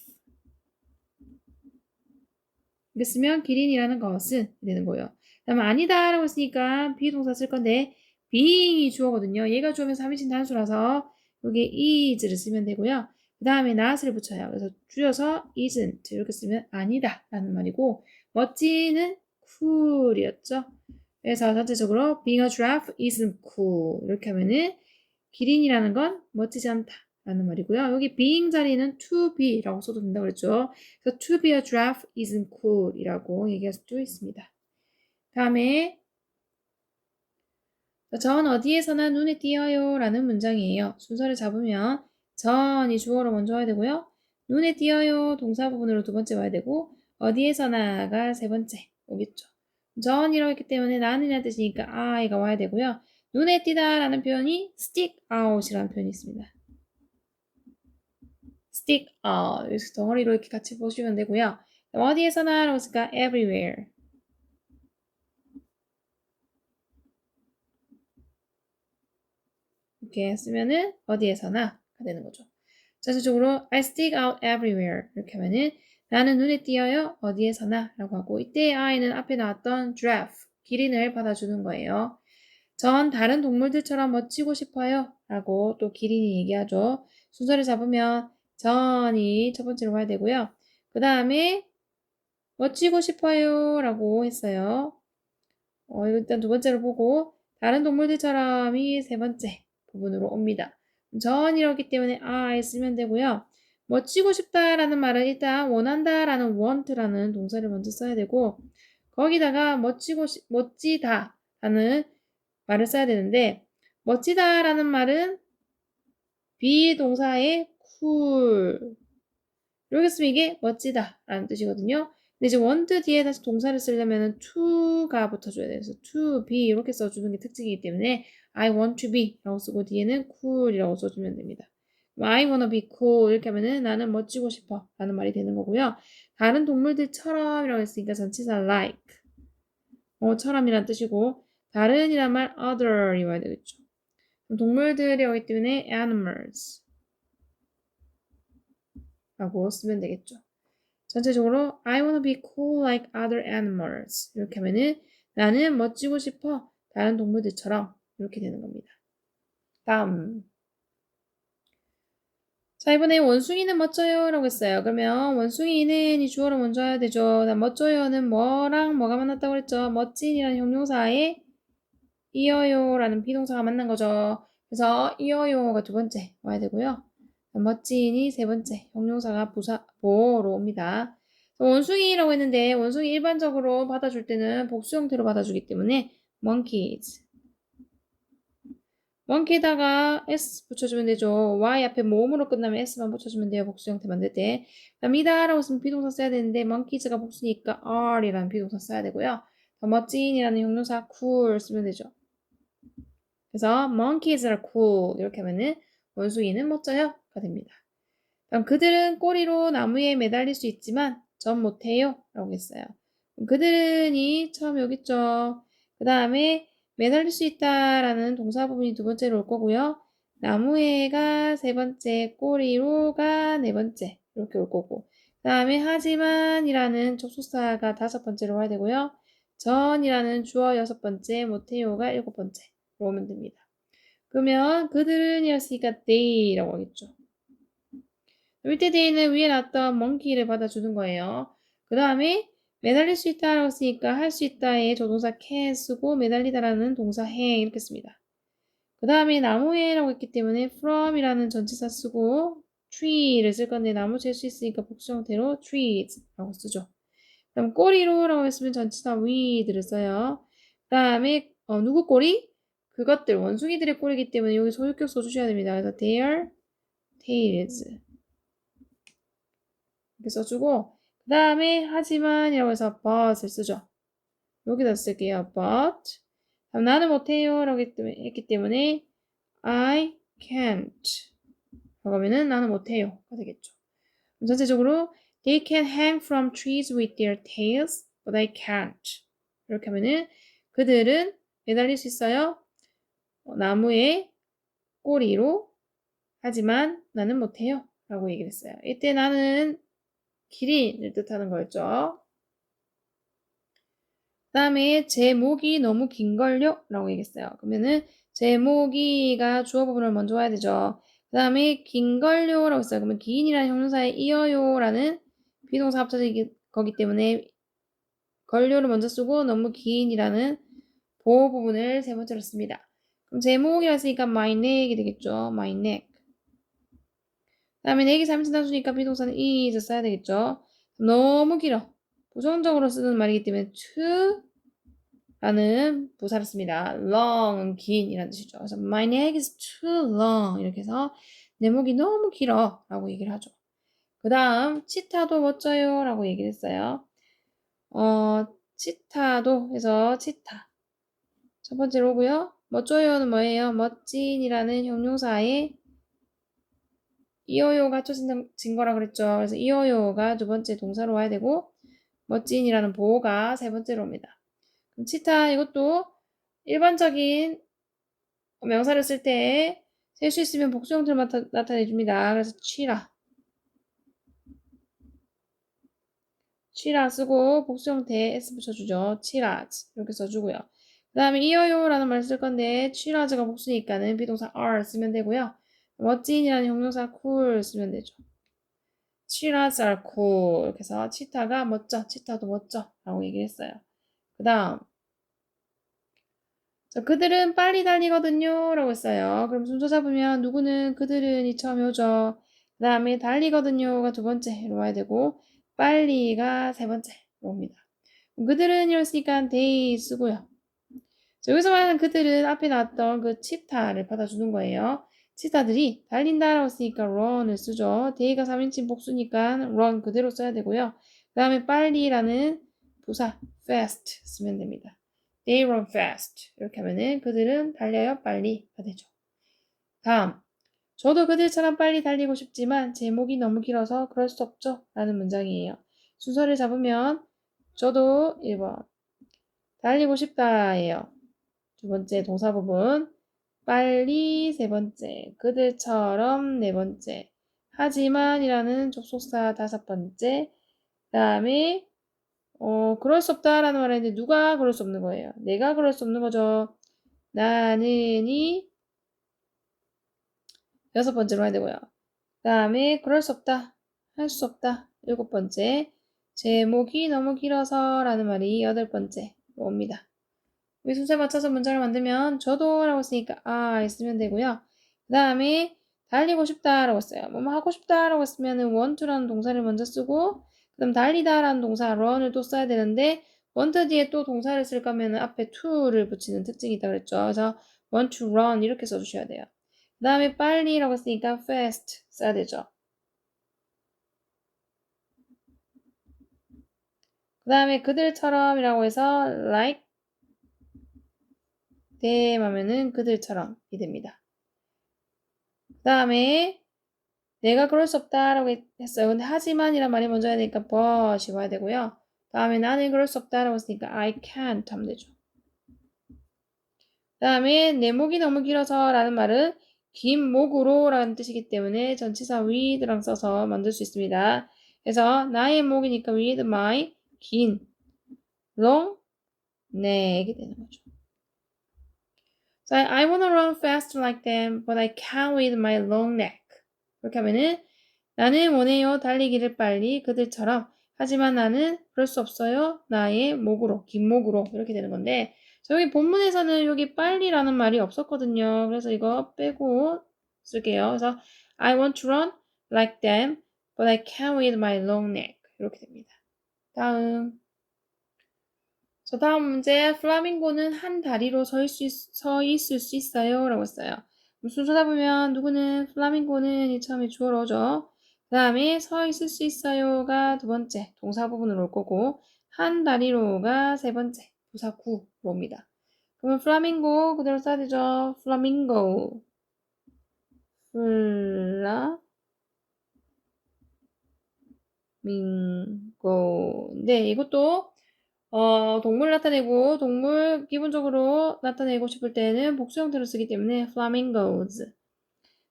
이렇게 쓰면 기린이라는 것은 되는 거예요. 그 다음에 아니다 라고 했으니까 비동사 쓸 건데 being이 주어거든요. 얘가 주어면서 3인칭 단수라서 여기에 is를 쓰면 되고요. 그 다음에 not을 붙여요. 그래서 줄여서 isn't 이렇게 쓰면 아니다 라는 말이고 멋지는 cool이었죠. 그래서 전체적으로 being a giraffe isn't cool 이렇게 하면은 기린이라는 건 멋지지 않다 라는 말이고요. 여기 being 자리는 to be 라고 써도 된다고 그랬죠. 그래서 to be a giraffe isn't cool 이라고 얘기할 수도 있습니다. 다음에 전 어디에서나 눈에 띄어요 라는 문장이에요. 순서를 잡으면 전이 주어로 먼저 와야 되고요. 눈에 띄어요 동사 부분으로 두 번째 와야 되고 어디에서나가 세 번째 오겠죠. 전이라고 했기 때문에 나는이라는 뜻이니까 I가 와야 되고요. 눈에 띄다 라는 표현이 stick out 이라는 표현이 있습니다. stick out 여기서 덩어리로 이렇게 같이 보시면 되고요. 어디에서나 라고 했으니까 everywhere 이렇게 쓰면은 어디에서나가 되는 거죠. 전체적으로 I stick out everywhere 이렇게 하면은 나는 눈에 띄어요 어디에서나 라고 하고 이때 I는 앞에 나왔던 giraffe 기린을 받아주는 거예요. 전 다른 동물들처럼 멋지고 싶어요 라고 또 기린이 얘기하죠. 순서를 잡으면 전이 첫 번째로 와야 되고요. 그 다음에 멋지고 싶어요 라고 했어요. 일단 두 번째로 보고 다른 동물들처럼이 세 번째 부분으로 옵니다. 전이라기 때문에 I 쓰면 되고요. 멋지고 싶다라는 말은 일단 원한다라는 want라는 동사를 먼저 써야 되고 거기다가 멋지다라는 말을 써야 되는데 멋지다라는 말은 비동사의 cool 이렇게 쓰면 이게 멋지다라는 뜻이거든요. 근데 이제 want 뒤에 다시 동사를 쓰려면 to가 붙어줘야 돼요. 그래서 to be 이렇게 써주는 게 특징이기 때문에 I want to be 라고 쓰고 뒤에는 cool이라고 써주면 됩니다. I wanna be cool 이렇게 하면은 나는 멋지고 싶어 라는 말이 되는 거고요. 다른 동물들처럼 이라고 했으니까 전치사 like 처럼이란 뜻이고 다른이란 말 other이 와야 되겠죠. 동물들이 오기 때문에 animals 라고 쓰면 되겠죠. 전체적으로 I wanna be cool like other animals 이렇게 하면은 나는 멋지고 싶어 다른 동물들처럼 이렇게 되는 겁니다. 다음 자 이번에 원숭이는 멋져요 라고 했어요. 그러면 원숭이는 이 주어로 먼저 해야 되죠. 멋져요는 뭐랑 뭐가 만났다고 그랬죠. 멋진이라는 형용사에 이어요 라는 비동사가 만난 거죠. 그래서 이어요가 두 번째 와야 되고요. 멋진이 세 번째 형용사가 보로 옵니다. 원숭이라고 했는데 원숭이 일반적으로 받아줄 때는 복수 형태로 받아주기 때문에 monkeys monkey에다가 s 붙여주면 되죠. y 앞에 모음으로 끝나면 s만 붙여주면 돼요. 복수 형태 만들 때. 이다라고 쓰면 비동사 써야 되는데 monkeys가 복수니까 are이라는 비동사 써야 되고요. 더 멋진이라는 형용사 cool 쓰면 되죠. 그래서 monkeys are cool 이렇게 하면은 원숭이는 멋져요가 됩니다. 그럼 그들은 꼬리로 나무에 매달릴 수 있지만 전 못해요 라고 했어요. 그들은 이 처음 여기 있죠. 그 다음에 매달릴 수 있다라는 동사 부분이 두 번째로 올 거고요. 나무에가 세 번째, 꼬리로가 네 번째 이렇게 올 거고 그 다음에 하지만이라는 접속사가 다섯 번째로 와야 되고요. 전이라는 주어 여섯 번째, 못해요가 일곱 번째로 오면 됩니다. 그러면 그들은 이었으니까 they라고 하겠죠. 이때 they는 위에 나왔던 monkey를 받아주는 거예요. 그 다음에 매달릴 수 있다라고 했으니까 할 수 있다에 조동사 can 쓰고 매달리다라는 동사 hang 이렇게 씁니다. 그 다음에 나무에라고 했기 때문에 from이라는 전치사 쓰고 tree를 쓸 건데 나무 잴 수 있으니까 복수 형태로 trees라고 쓰죠. 그럼 꼬리로라고 했으면 전치사 with를 써요. 그 다음에 누구 꼬리? 그것들 원숭이들의 꼬리이기 때문에 여기 소유격 써주셔야 됩니다. 그래서 their tails 이렇게 써주고 그 다음에 하지만이라고 해서 but을 쓰죠. 여기다 쓸게요. but 다음 나는 못해요 라고 했기 때문에 I can't 라고 하면은 나는 못해요가 되겠죠. 전체적으로 They can hang from trees with their tails, but I can't. 이렇게 하면은 그들은 매달릴 수 있어요. 나무의 꼬리로. 하지만 나는 못해요. 라고 얘기를 했어요. 이때 나는 기린을 뜻하는 거였죠. 그 다음에 제 목이 너무 긴걸요? 라고 얘기했어요. 그러면은 제 목이가 주어 부분을 먼저 와야 되죠. 그 다음에 긴걸요? 라고 했어요. 그러면 긴이라는 형용사에 이어요 라는 비동사 합쳐진 거기 때문에 걸요를 먼저 쓰고 너무 긴이라는 보호 부분을 세 번째로 씁니다. 그럼 제 목이라 했으니까 my neck이 되겠죠. my neck. 그 다음에 neck이 3인칭 단수니까 비동사는 is 써야 되겠죠. 너무 길어. 부정적으로 쓰는 말이기 때문에 too 라는 부사를 씁니다. long, 긴 이라는 뜻이죠. 그래서 my neck is too long 이렇게 해서 내 목이 너무 길어 라고 얘기를 하죠. 그 다음 치타도 멋져요 라고 얘기를 했어요. 치타도 해서 치타 첫 번째로 오고요. 멋져요는 뭐예요? 멋진이라는 형용사에 이어요가 합쳐진 거라 그랬죠. 그래서 이어요가 두 번째 동사로 와야 되고 멋진이라는 보호가 세 번째로 옵니다. 그럼 치타 이것도 일반적인 명사를 쓸 때 셀 수 있으면 복수 형태를 나타내줍니다. 그래서 취라 쓰고 복수 형태에 s 붙여주죠. 취라즈 이렇게 써주고요. 그 다음에 이어요라는 말을 쓸 건데 취라즈가 복수니까는 비동사 are 쓰면 되고요. 멋진이라는 형용사 cool 쓰면 되죠. 취라즈 are cool 이렇게 해서 치타가 멋져, 치타도 멋져 라고 얘기를 했어요. 그 다음 그들은 빨리 달리거든요 라고 했어요. 그럼 순서 잡으면 누구는 그들은이 처음에 오죠. 그 다음에 달리거든요가 두 번째로 와야 되고 빨리가 세 번째로 옵니다. 그들은 이랬으니까 they 쓰고요. 여기서 말하는 그들은 앞에 나왔던 그 치타를 받아주는 거예요. 치타들이 달린다라고 했으니까 run을 쓰죠. they가 3인칭 복수니까 run 그대로 써야 되고요. 그 다음에 빨리라는 부사 fast 쓰면 됩니다. They run fast. 이렇게 하면은 그들은 달려요 빨리가 되죠. 다음 저도 그들처럼 빨리 달리고 싶지만 제 목이 너무 길어서 그럴 수 없죠 라는 문장이에요. 순서를 잡으면 저도 1번 달리고 싶다예요. 두 번째 동사 부분 빨리 세 번째 그들처럼 네 번째 하지만이라는 접속사 다섯 번째 그 다음에 그럴 수 없다라는 말을 했는데 누가 그럴 수 없는 거예요. 내가 그럴 수 없는 거죠. 나는이 여섯 번째로 해야 되고요. 그 다음에 그럴 수 없다. 할 수 없다. 일곱 번째 제목이 너무 길어서 라는 말이 여덟 번째로 옵니다. 우리 순서에 맞춰서 문장을 만들면 저도 라고 쓰니까 쓰면 되고요. 그 다음에 달리고 싶다 라고 써요. 뭐뭐 하고 싶다 라고 쓰면 want to라는 동사를 먼저 쓰고 그 다음 달리다 라는 동사 run을 또 써야 되는데 want 뒤에 또 동사를 쓸 거면 앞에 to를 붙이는 특징이 있다 그랬죠. 그래서 want to run 이렇게 써주셔야 돼요. 그 다음에 빨리 라고 쓰니까 fast 써야 되죠. 그 다음에 그들처럼 이라고 해서 like them 하면은 그들처럼이 됩니다. 그 다음에 내가 그럴 수 없다라고 했어요. 근데 하지만이란 말이 먼저 해야 되니까 but이 와야 되고요. 다음에 나는 그럴 수 없다라고 했으니까 I can't 하면 되죠. 다음에 내 목이 너무 길어서 라는 말은 긴 목으로 라는 뜻이기 때문에 전치사 with랑 써서 만들 수 있습니다. 그래서 나의 목이니까 with my 긴 long neck이 되는 거죠. So I wanna run fast like them, but I can't with my long neck. 이렇게 하면은 나는 원해요 달리기를 빨리 그들처럼 하지만 나는 그럴 수 없어요 나의 목으로 긴 목으로 이렇게 되는 건데 여기 본문에서는 여기 빨리라는 말이 없었거든요. 그래서 이거 빼고 쓸게요. 그래서 I want to run like them but I can't with my long neck 이렇게 됩니다. 다음 다음 문제 플라밍고는 한 다리로 서 있을 수 있어요 라고 했어요. 순서 잡으면 누구는 플라밍고는 이 처음에 주어로 오죠. 그 다음에 서 있을 수 있어요가 두 번째 동사 부분으로 올 거고 한 다리로가 세 번째 부사 구로 옵니다. 그러면 플라밍고 그대로 써야 되죠. 플라밍고 플라밍고 네 이것도 동물 나타내고 동물 기본적으로 나타내고 싶을 때는 복수 형태로 쓰기 때문에 flamingos.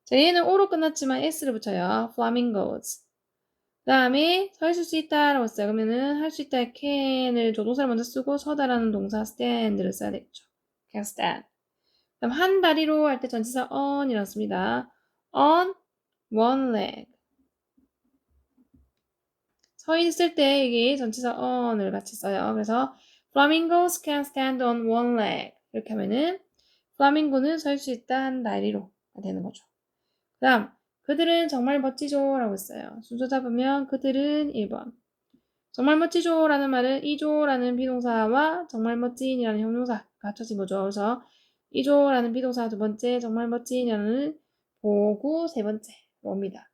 자, 얘는 O로 끝났지만 S를 붙여요. flamingos. 그 다음에 서 있을 수 있다라고 써요. 그러면은 할 수 있다 can을 조동사를 먼저 쓰고 서다라는 동사 stand를 써야 되겠죠. can stand. 그다음 한 다리로 할 때 전치사 on이라고 씁니다. on one leg. 서 있을 때 이게 전치사 on을 같이 써요. 그래서 flamingos can stand on one leg. 이렇게 하면은 플라밍고는 설 수 있다 한 다리로 되는 거죠. 그 다음 그들은 정말 멋지죠 라고 했어요. 순서 잡으면 그들은 1번. 정말 멋지죠 라는 말은 이죠 라는 비동사와 정말 멋진이라는 형용사가 합쳐진 거죠. 그래서 이죠 라는 비동사 두 번째, 정말 멋진이라는 보고 세 번째 옵니다.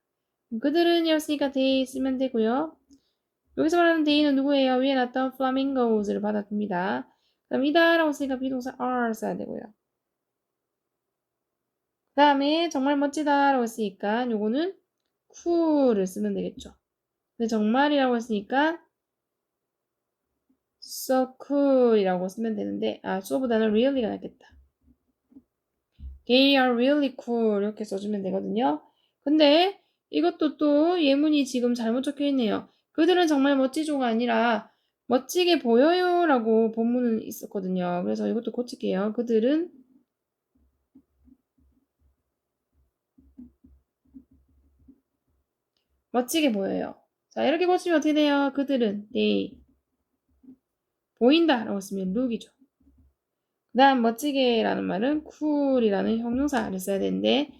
그들은 이었으니까 they 쓰면 되고요. 여기서 말하는 they는 누구예요? 위에 놨던 flamingos를 받아줍니다. 그다음 이다 라고 쓰니까 비동사 are 써야 되고요. 그 다음에 정말 멋지다 라고 했으니까 요거는 cool을 쓰면 되겠죠. 근데 정말이라고 했으니까 so cool 이라고 쓰면 되는데 so보다는 really가 낫겠다. They are really cool 이렇게 써주면 되거든요. 근데 이것도 또 예문이 지금 잘못 적혀 있네요. 그들은 정말 멋지죠가 아니라 멋지게 보여요 라고 본문은 있었거든요. 그래서 이것도 고칠게요. 그들은 멋지게 보여요. 자 이렇게 고치면 어떻게 돼요? 그들은 they 보인다 라고 쓰면 look이죠. 그 다음 멋지게라는 말은 cool이라는 형용사를 써야 되는데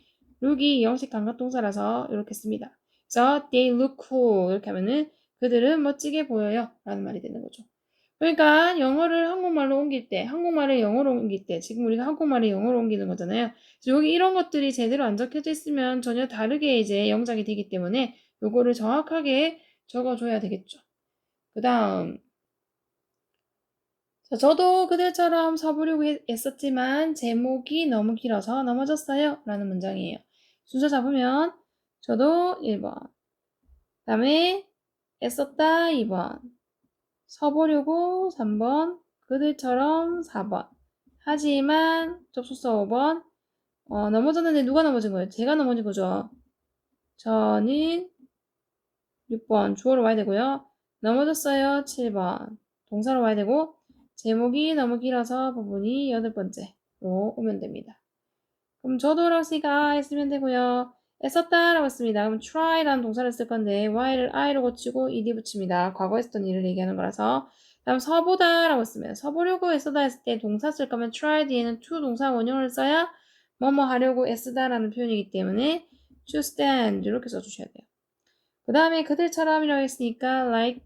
look이 영식 감각동사라서 이렇게 씁니다. 그래서 they look cool 이렇게 하면은 그들은 멋지게 보여요 라는 말이 되는 거죠. 그러니까 영어를 한국말로 옮길 때 한국말을 영어로 옮길 때 지금 우리가 한국말을 영어로 옮기는 거잖아요. 그래서 여기 이런 것들이 제대로 안 적혀져 있으면 전혀 다르게 이제 영작이 되기 때문에 요거를 정확하게 적어줘야 되겠죠. 그 다음 저도 그들처럼 서보려고 애썼지만 제목이 너무 길어서 넘어졌어요 라는 문장이에요. 순서 잡으면 저도 1번 그 다음에 애썼다 2번 서보려고 3번 그들처럼 4번 하지만 접속사 5번 넘어졌는데 누가 넘어진 거예요? 제가 넘어진 거죠. 저는 6번 주어로 와야 되고요. 넘어졌어요 7번 동사로 와야 되고 제목이 너무 길어서 부분이 8번째로 오면 됩니다. 그럼 저도라고 쓰니까 I 쓰면 되고요. 애썼다 라고 했습니다. 그럼 try라는 동사를 쓸 건데 y를 i로 고치고 ed 붙입니다. 과거에 했던 일을 얘기하는 거라서 다음 서보다 라고 했으면 서보려고 애쓰다 했을 때 동사 쓸 거면 try 뒤에는 to 동사 원형을 써야 뭐뭐 하려고 애쓰다 라는 표현이기 때문에 to stand 이렇게 써주셔야 돼요. 그 다음에 그들처럼이라고 했으니까 like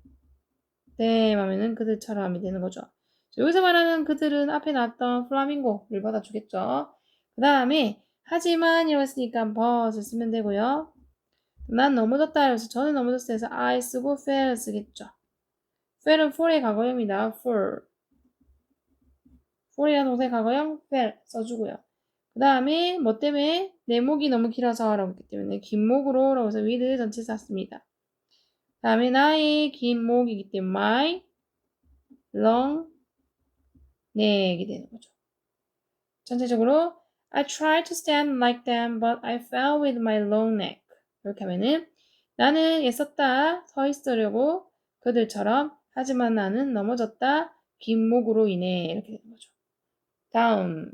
them 하면은 그들처럼이 되는 거죠. 여기서 말하는 그들은 앞에 나왔던 플라밍고를 받아주겠죠. 그 다음에 하지만 이라고 했으니까 but을 쓰면 되고요. 난 넘어졌다 그래서 저는 넘어졌어 해서 I 쓰고 fell 쓰겠죠. fell은 fall의 과거형입니다. fall. fall이라는 동사의 과거형 fell 써주고요. 그 다음에 뭐 때문에 내 목이 너무 길어서 라고 했기 때문에 긴 목으로 라고 해서 with 전치사 씁니다. 그 다음에 나의 긴 목이기 때문에 my long neck이 되는 거죠. 전체적으로 I tried to stand like them, but I fell with my long neck. 이렇게 하면은 나는 애썼다, 서 있으려고 그들처럼 하지만 나는 넘어졌다, 긴 목으로 인해 이렇게 되는 거죠. 다음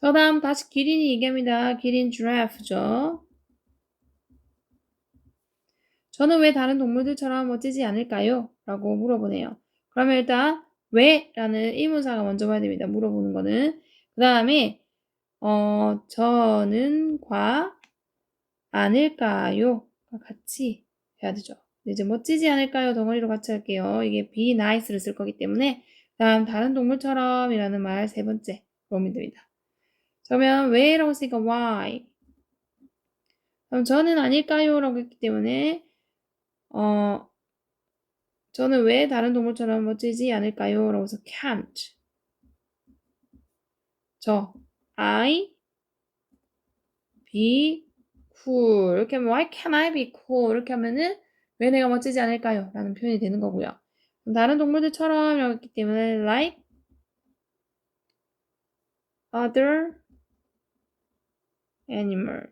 다음 다시 기린이 얘기합니다. 기린 giraffe죠. 저는 왜 다른 동물들처럼 멋지지 않을까요? 라고 물어보네요. 그러면 일단 왜? 라는 의문사가 먼저 와야 됩니다. 물어보는 거는. 그 다음에 저는 과 않을까요? 같이 해야 되죠. 이제 멋지지 않을까요? 덩어리로 같이 할게요. 이게 be nice를 쓸 거기 때문에 다음 다른 동물처럼 이라는 말 세 번째 오면 됩니다. 그러면 왜라고 했으니까 why. 그럼 저는 아닐까요? 라고 했기 때문에 저는 왜 다른 동물처럼 멋지지 않을까요? 라고 해서 can't. I be cool. 이렇게 하면 why can't I be cool? 이렇게 하면은 왜 내가 멋지지 않을까요? 라는 표현이 되는 거고요. 다른 동물들처럼 이라고 했기 때문에 like other animals.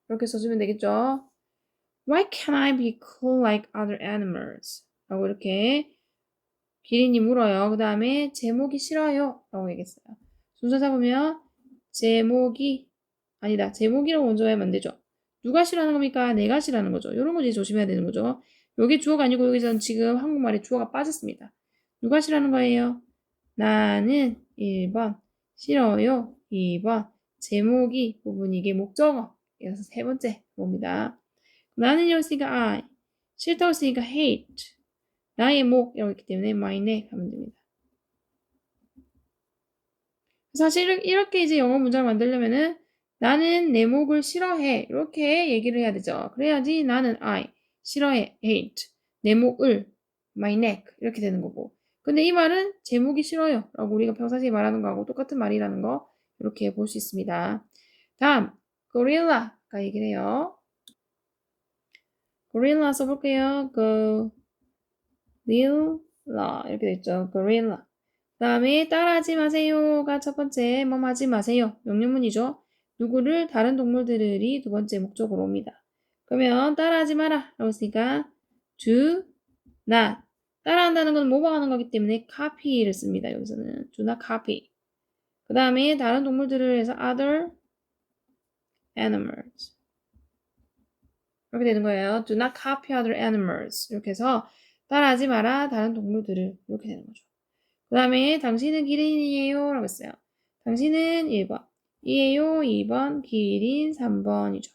이렇게 써주면 되겠죠? Why can't I be cool like other animals? 라고 이렇게 기린이 물어요. 그 다음에 제목이 싫어요. 라고 얘기했어요. 순서 잡으면 제목이 아니다. 제목이라고 먼저 하면 안 되죠. 누가 싫어하는 겁니까? 내가 싫어하는 거죠. 이런 거 이제 조심해야 되는 거죠. 여기 주어가 아니고 여기서는 지금 한국말에 주어가 빠졌습니다. 누가 싫어하는 거예요? 나는 1번 싫어요. 2번 제목이 부분 이게 목적어. 그래서 세 번째 봅니다. 나는 여기가 I 싫다고 쓰니까 hate 나의 목 이렇기 때문에 my neck 하면 됩니다. 사실 이렇게 이제 영어 문장을 만들려면은 나는 내 목을 싫어해 이렇게 얘기를 해야 되죠. 그래야지 나는 I 싫어해 hate 내 목을 my neck 이렇게 되는 거고. 근데 이 말은 제 목이 싫어요 라고 우리가 평상시에 말하는 거하고 똑같은 말이라는 거 이렇게 볼 수 있습니다. 다음 gorilla가 얘기를 해요. gorilla 써볼게요. gorilla 이렇게 됐죠. gorilla. 그 다음에 따라하지 마세요가 첫 번째, 뭐 하지 마세요. 명령문이죠. 누구를 다른 동물들이 두 번째 목적으로 옵니다. 그러면 따라하지 마라 라고 했으니까 do not 따라한다는 건 모방하는 거기 때문에 copy를 씁니다. 여기서는 do not copy. 그 다음에 다른 동물들을 해서 other animals 이렇게 되는 거예요. do not copy other animals 이렇게 해서 따라하지 마라 다른 동물들을 이렇게 되는 거죠. 그 다음에 당신은 기린이에요 라고 했어요. 당신은 1번 이에요 2번 기린 3번이죠.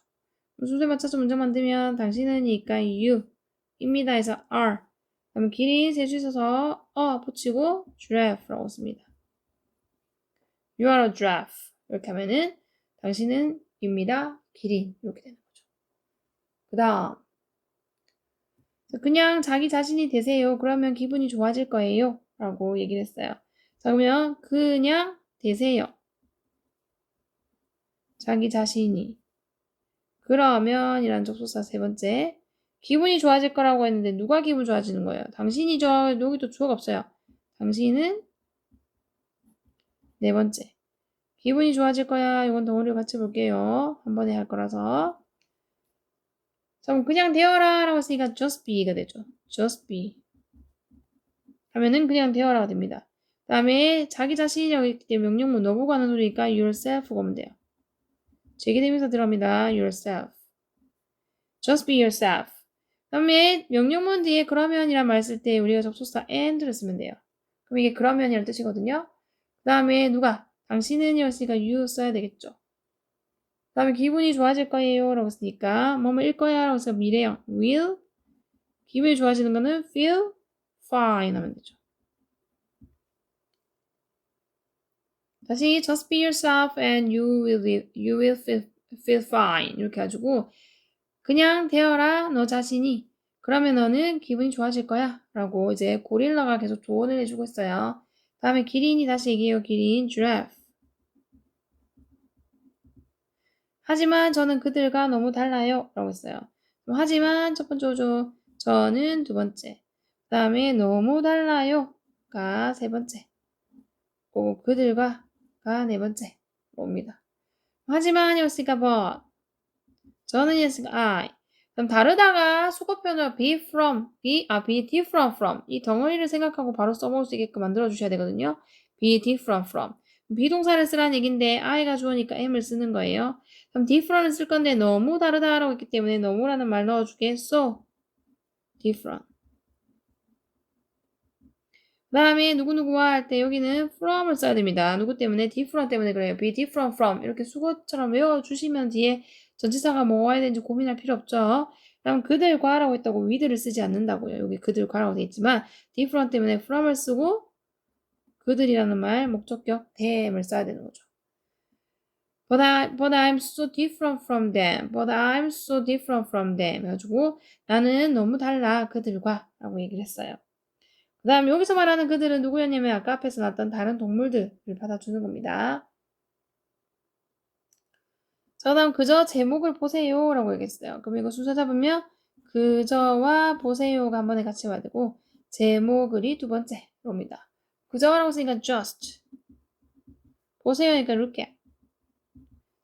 순서에 맞춰서 문장 만들면 당신은이니까 you 입니다 해서 are 그러면 기린 세 줄 써서 붙이고 giraffe라고 씁니다. You are a giraffe 이렇게 하면은 당신은 입니다 기린 이렇게 되는 거죠. 그 다음 그냥 자기 자신이 되세요. 그러면 기분이 좋아질 거예요. 라고 얘기를 했어요. 자, 그러면 그냥 되세요. 자기 자신이. 그러면 이란 접속사 세 번째. 기분이 좋아질 거라고 했는데 누가 기분 좋아지는 거예요? 당신이죠. 여기도 주어가 없어요. 당신은 네 번째. 기분이 좋아질 거야. 이건 덩어리를 같이 볼게요. 한 번에 할 거라서. 자, 그럼 그냥 되어라 라고 했으니까 just be가 되죠. just be. 하면은 그냥 되어라가 됩니다. 그 다음에 자기 자신이라고 했기 때문에 명령문 너보고 하는 소리니까 yourself가 오면 돼요. 제기되면서 들어갑니다. yourself. just be yourself. 그 다음에 명령문 뒤에 그러면이란 말 쓸 때 우리가 접속사 and를 쓰면 돼요. 그럼 이게 그러면이라는 뜻이거든요. 그 다음에 누가? 당신은 이었으니까 you 써야 되겠죠. 그 다음에 기분이 좋아질 거예요 라고 했으니까 뭐뭐일 거야 라고 해서 미래형 will 기분이 좋아지는 거는 feel fine 하면 되죠. 다시 just be yourself and you will feel fine 이렇게 해가지고 그냥 되어라 너 자신이 그러면 너는 기분이 좋아질 거야 라고 이제 고릴라가 계속 조언을 해주고 있어요. 다음에 기린이 다시 얘기해요. 기린 giraffe 하지만 저는 그들과 너무 달라요 라고 했어요. 하지만 첫 번째 오죠. 저는 두 번째 그 다음에 너무 달라요가 세 번째 그리고 그들과가 네 번째 옵니다. 하지만 이었으니까 but 저는 이었으니까 I 그럼 다르다가 수거편을 be different from 이 덩어리를 생각하고 바로 써먹을 수 있게끔 만들어 주셔야 되거든요. be different from 비동사를 쓰라는 얘기인데 I가 주어니까 M을 쓰는 거예요. 그럼 different을 쓸 건데 너무 다르다라고 했기 때문에 너무라는 말 넣어주게 so different 그 다음에 누구누구와 할 때 여기는 from을 써야 됩니다. 누구 때문에? different 때문에 그래요. be different from 이렇게 수거처럼 외워주시면 뒤에 전치사가 뭐 와야 되는지 고민할 필요 없죠. 그럼 그들과라고 했다고 with를 쓰지 않는다고요. 여기 그들과라고 돼 있지만 different 때문에 from을 쓰고 그들이라는 말 목적격 them을 써야 되는 거죠. But I'm so different from them. But I'm so different from them. 해가지고 나는 너무 달라 그들과 라고 얘기를 했어요. 그 다음 여기서 말하는 그들은 누구였냐면 아까 앞에서 나왔던 다른 동물들을 받아주는 겁니다. 자, 그 다음 그저 제목을 보세요 라고 얘기했어요. 그럼 이거 순서 잡으면 그저와 보세요가 한 번에 같이 와야 되고 제목을이 두 번째로입니다. 그저라고 쓰니까 just 보세요니까 look at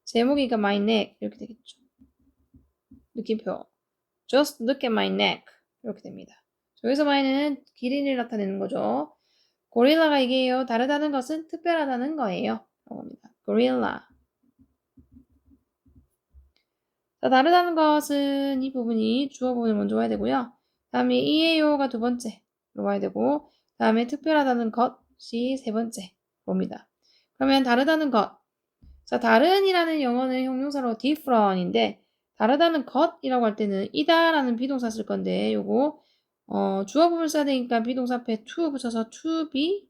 제목이니까 my neck 이렇게 되겠죠. 느낌표 just look at my neck 이렇게 됩니다. 여기서 my는 기린을 나타내는 거죠. 고릴라가 이게요. 다르다는 것은 특별하다는 거예요. 라고 합니다. 고릴라 자, 다르다는 것은 이 부분이 주어 부분을 먼저 와야 되고요. 다음에 이에요가 두 번째로 와야 되고 다음에 특별하다는 것이 세 번째로입니다. 그러면 다르다는 것. 자, 다른이라는 영어는 형용사로 different인데 다르다는 것이라고 할 때는 이다라는 비동사 쓸 건데 요거 주어 부분을 써야 되니까 비동사 앞에 to 붙여서 to be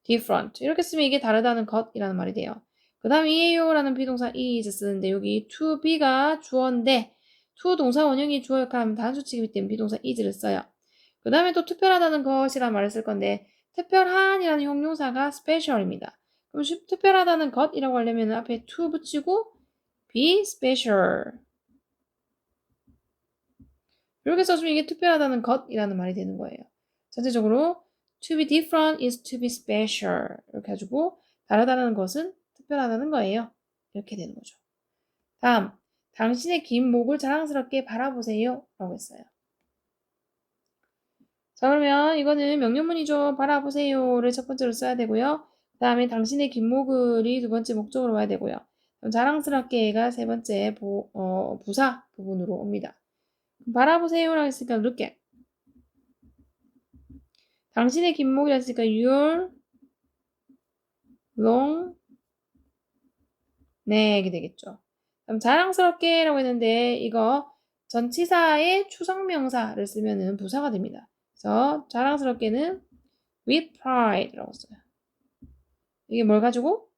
different 이렇게 쓰면 이게 다르다는 것이라는 말이 돼요. 그 다음 이에요라는 비동사 is 쓰는데 여기 to be가 주어인데 to 동사 원형이 주어 역할하면 단수 취급이 때문에 비동사 is를 써요. 그 다음에 또 특별하다는 것이라는 말을 쓸 건데 특별한이라는 형용사가 special입니다. 그럼 특별하다는 것이라고 하려면 앞에 to 붙이고 be special 이렇게 써주면 이게 특별하다는 것이라는 말이 되는 거예요. 전체적으로 to be different is to be special 이렇게 해주고 다르다는 것은 특별하다는 거예요. 이렇게 되는 거죠. 다음, 당신의 긴 목을 자랑스럽게 바라보세요 라고 했어요. 자, 그러면 이거는 명령문이죠. 바라보세요를 첫 번째로 써야 되고요. 그 다음에 당신의 긴 목을이 두 번째 목적으로 와야 되고요. 자랑스럽게가 세 번째 부사 부분으로 옵니다. 바라보세요라고 했으니까 look at. 당신의 긴 목이라 했으니까 your long neck이 되겠죠. 그럼 자랑스럽게라고 했는데 이거 전치사의 추상명사를 쓰면은 부사가 됩니다. 그래서 자랑스럽게는 with pride라고 써요. 이게 뭘 가지고?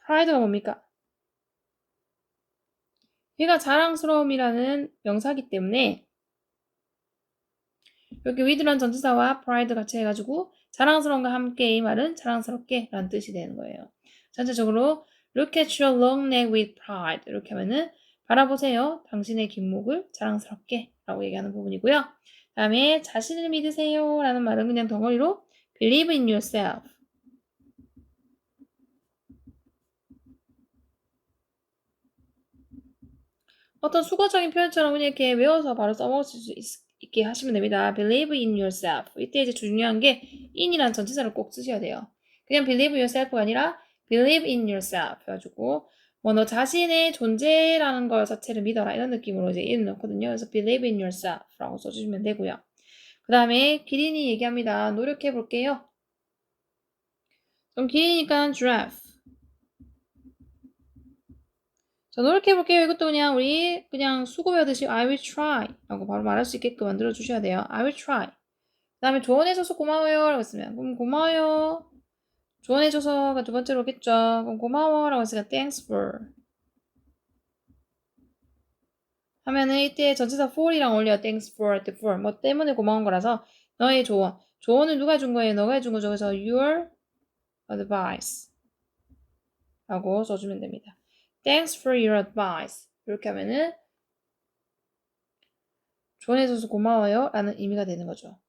pride가 뭡니까? 얘가 자랑스러움이라는 명사기 때문에 이렇게 with란 전치사와 pride 같이 해가지고 자랑스러움과 함께 이 말은 자랑스럽게 라는 뜻이 되는 거예요. 전체적으로 look at your long neck with pride 이렇게 하면은 바라보세요. 당신의 긴 목을 자랑스럽게 라고 얘기하는 부분이고요. 다음에 자신을 믿으세요 라는 말은 그냥 덩어리로 believe in yourself 어떤 수거적인 표현처럼 그냥 이렇게 외워서 바로 써먹을 수 있게 하시면 됩니다. believe in yourself. 이때 이제 중요한 게 in이라는 전치사를 꼭 쓰셔야 돼요. 그냥 believe yourself가 아니라 believe in yourself 해가지고 뭐 너 자신의 존재라는 것 자체를 믿어라 이런 느낌으로 이제 in을 넣거든요. 그래서 believe in yourself라고 써주시면 되고요. 그 다음에 기린이 얘기합니다. 노력해 볼게요. 그럼 기린이니까 giraffe. 자, 노력해볼게요. 이것도 그냥 우리 그냥 수고 배우듯이 I will try 라고 바로 말할 수 있게끔 만들어 주셔야 돼요. I will try. 그 다음에 조언해줘서 고마워요 라고 했으면 그럼 고마워요. 조언해줘서가 두 번째로 오겠죠. 그럼 고마워 라고 했으니까 thanks for 하면은 이때 전치사 for이랑 올려 thanks for, for 뭐 때문에 고마운 거라서 너의 조언. 조언은 누가 준 거예요? 너가 해준 거죠. 그래서 your advice 라고 써주면 됩니다. Thanks for your advice. 이렇게 하면은 조언해줘서 고마워요 라는 의미가 되는 거죠.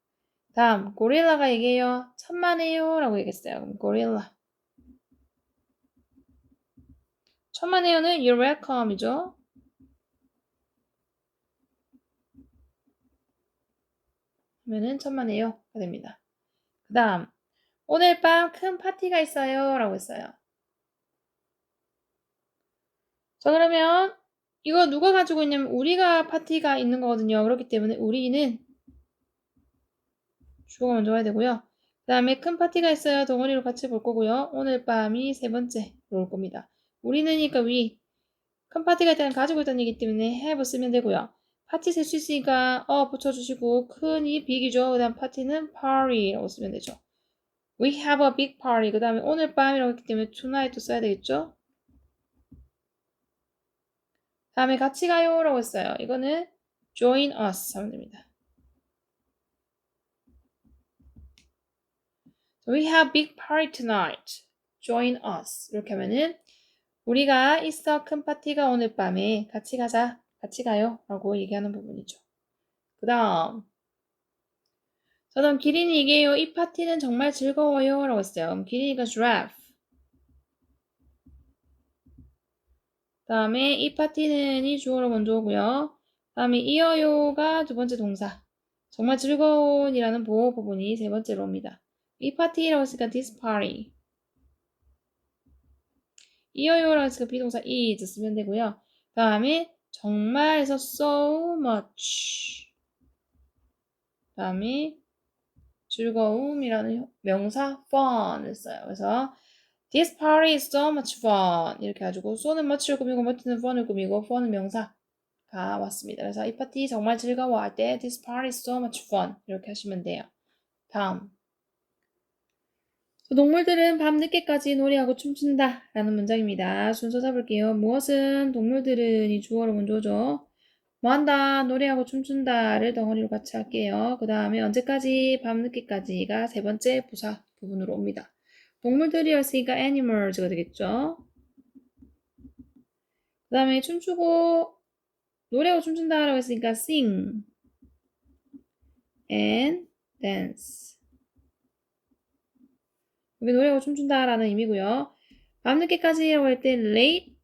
다음 고릴라가 얘기해요. 천만에요 라고 얘기했어요. 그럼 고릴라 천만에요는 you're welcome이죠. 하면은 천만에요가 됩니다. 그 다음 오늘 밤 큰 파티가 있어요 라고 했어요. 자 그러면 이거 누가 가지고 있냐면 우리가 파티가 있는 거거든요. 그렇기 때문에 우리는 주어가 먼저 와야 되고요. 그 다음에 큰 파티가 있어요. 덩어리로 같이 볼 거고요. 오늘 밤이 세 번째로 올 겁니다. 우리는이니까 we 큰 파티가 일단 가지고 있다는 얘기 때문에 have 쓰면 되고요. 파티 셀 수 있으니까 붙여주시고 큰 이 빅이죠. 그 다음 파티는 party라고 쓰면 되죠. We have a big party. 그 다음에 오늘 밤이라고 했기 때문에 tonight도 써야 되겠죠. 다음에 같이 가요 라고 했어요. 이거는 join us 하면 됩니다. We have big party tonight. Join us. 이렇게 하면은 우리가 있어 큰 파티가 오늘 밤에 같이 가자. 같이 가요. 라고 얘기하는 부분이죠. 그 다음 기린이 얘기해요. 이 파티는 정말 즐거워요. 라고 했어요. 그럼 기린이가 giraffe. 다음에 이 파티는 이 주어로 먼저 오고요. 다음에 이어요가 두 번째 동사. 정말 즐거운이라는 보호 부분이 세 번째로 옵니다. 이 파티라고 했으니까 this party. 이어요라고 했으니까 비동사 is 쓰면 되고요. 다음에 정말에서 so much. 다음에 즐거움이라는 명사 fun을 써요. 그래서 this party is so much fun 이렇게 가지고 so는 much를 꾸미고 much는 fun을 꾸미고 fun은 명사가 왔습니다. 그래서 이 파티 정말 즐거워할 때 this party is so much fun 이렇게 하시면 돼요. 다음 동물들은 밤 늦게까지 노래하고 춤춘다 라는 문장입니다. 순서 잡을게요. 무엇은 동물들은 이 주어로 먼저 오죠. 뭐 한다 노래하고 춤춘다를 덩어리로 같이 할게요. 그 다음에 언제까지 밤 늦게까지가 세 번째 부사 부분으로 옵니다. 동물들이었으니까 animals가 되겠죠. 그 다음에 춤추고 노래하고 춤춘다 라고 했으니까 sing and dance 여기 노래하고 춤춘다라는 의미고요. 밤늦게까지라고 할 때 late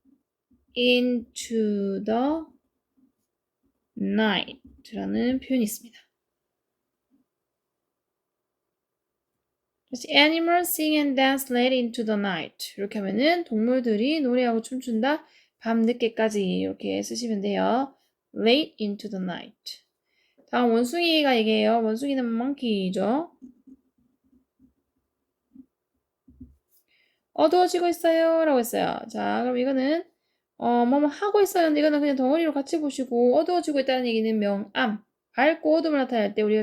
into the night라는 표현이 있습니다. 다시 animals sing and dance late into the night 이렇게 하면은 동물들이 노래하고 춤춘다 밤늦게까지 이렇게 쓰시면 돼요. late into the night. 다음 원숭이가 얘기해요. 원숭이는 monkey죠. 어두워지고 있어요 라고 했어요. 자 그럼 이거는 뭐뭐 하고 있어요. 근데 이거는 그냥 덩어리로 같이 보시고 어두워지고 있다는 얘기는 명암 밝고 어둠을 나타낼 때 우리가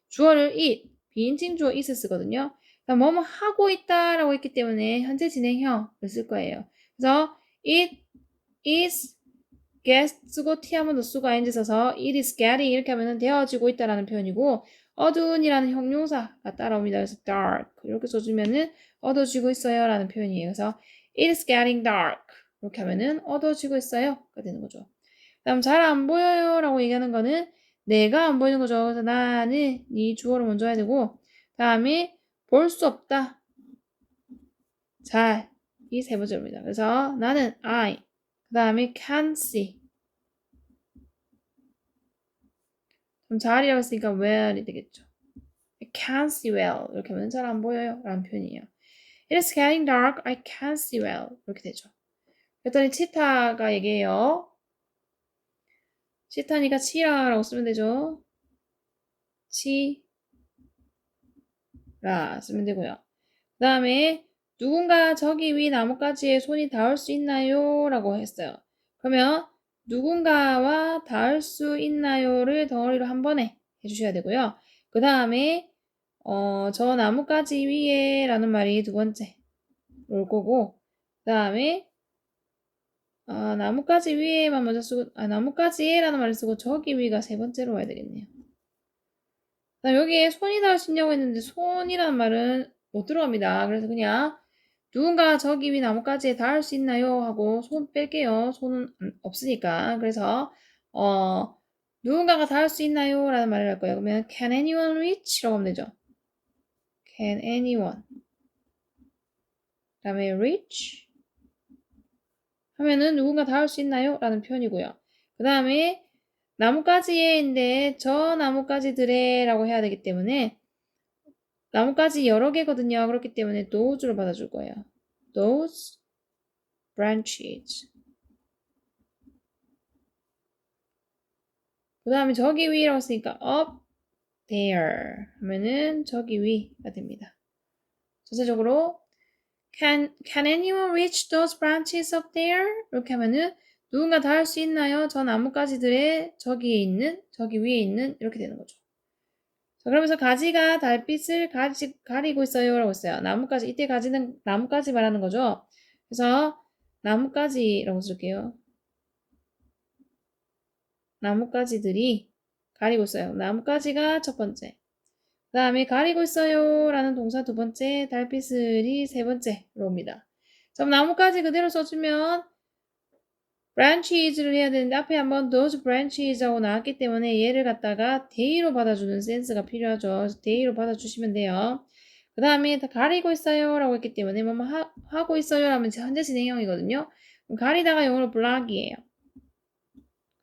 주어를 it 비인칭 주어 it을 쓰거든요. 뭐뭐 하고 있다 라고 했기 때문에 현재 진행형을 쓸 거예요. 그래서 it is get 쓰고 t 한 번 더 쓰고 ing 써서 it is getting 이렇게 하면 되어지고 있다라는 표현이고 어두운이라는 형용사가 따라옵니다. 그래서 dark 이렇게 써주면은 어두워지고 있어요 라는 표현이에요. 그래서 it is getting dark 이렇게 하면은 어두워지고 있어요가 되는 거죠. 다음 잘 안 보여요 라고 얘기하는 거는 내가 안 보이는 거죠. 그래서 나는 이 주어를 먼저 해야 되고 다음에 볼 수 없다 잘 이 세 번째입니다. 그래서 나는 I 그 다음에 can see 그럼 잘이라고 했으니까 well이 되겠죠. I can't see well 이렇게 하면 잘 안 보여요 라는 표현이에요. It is getting dark. I can't see well 이렇게 되죠. 그랬더니 치타가 얘기해요. 치타니까 치라라고 쓰면 되죠. 치라 쓰면 되고요. 그 다음에 누군가 저기 위 나뭇가지에 손이 닿을 수 있나요? 라고 했어요. 그러면 누군가와 닿을 수 있나요를 덩어리로 한 번에 해주셔야 되고요. 그 다음에 저 나뭇가지 위에 라는 말이 두 번째 올 거고 그 다음에 나뭇가지 위에만 먼저 쓰고 나뭇가지에라는 말을 쓰고 저기 위가 세 번째로 와야 되겠네요. 여기에 손이 닿을 수 있냐고 했는데 손이라는 말은 못 들어갑니다. 그래서 그냥 누군가 저기 위 나뭇가지에 닿을 수 있나요? 하고 손 뺄게요. 손은 없으니까. 그래서 누군가가 닿을 수 있나요? 라는 말을 할 거예요. 그러면 can anyone reach? 라고 하면 되죠. can anyone 그 다음에 reach 하면은 누군가 닿을 수 있나요? 라는 표현이고요. 그 다음에 나뭇가지에인데 저 나뭇가지들에 라고 해야 되기 때문에 나뭇가지 여러 개거든요. 그렇기 때문에 those로 받아줄 거예요. those branches 그 다음에 저기 위라고 했으니까 up there 하면은 저기 위가 됩니다. 전체적으로 Can anyone reach those branches up there? 이렇게 하면은 누군가 다 할 수 있나요? 저 나뭇가지들의 저기 위에 있는 이렇게 되는 거죠. 자, 그러면서 가지가 달빛을 가리고 있어요 라고 했어요. 나뭇가지, 이때 가지는 나뭇가지 말하는 거죠. 그래서 나뭇가지라고 쓸게요. 나뭇가지들이 가리고 있어요. 나뭇가지가 첫 번째. 그 다음에 가리고 있어요 라는 동사 두 번째, 달빛을이 세 번째로 옵니다. 그럼 나뭇가지 그대로 써주면 branches를 해야 되는데 앞에 한번 those branches 하고 나왔기 때문에 얘를 갖다가 they로 받아주는 센스가 필요하죠. 그래서 they로 받아주시면 돼요. 그 다음에 다 가리고 있어요 라고 했기 때문에 뭐 하고 있어요 라면 현재 진행형이거든요. 가리다가 영어로 block이에요.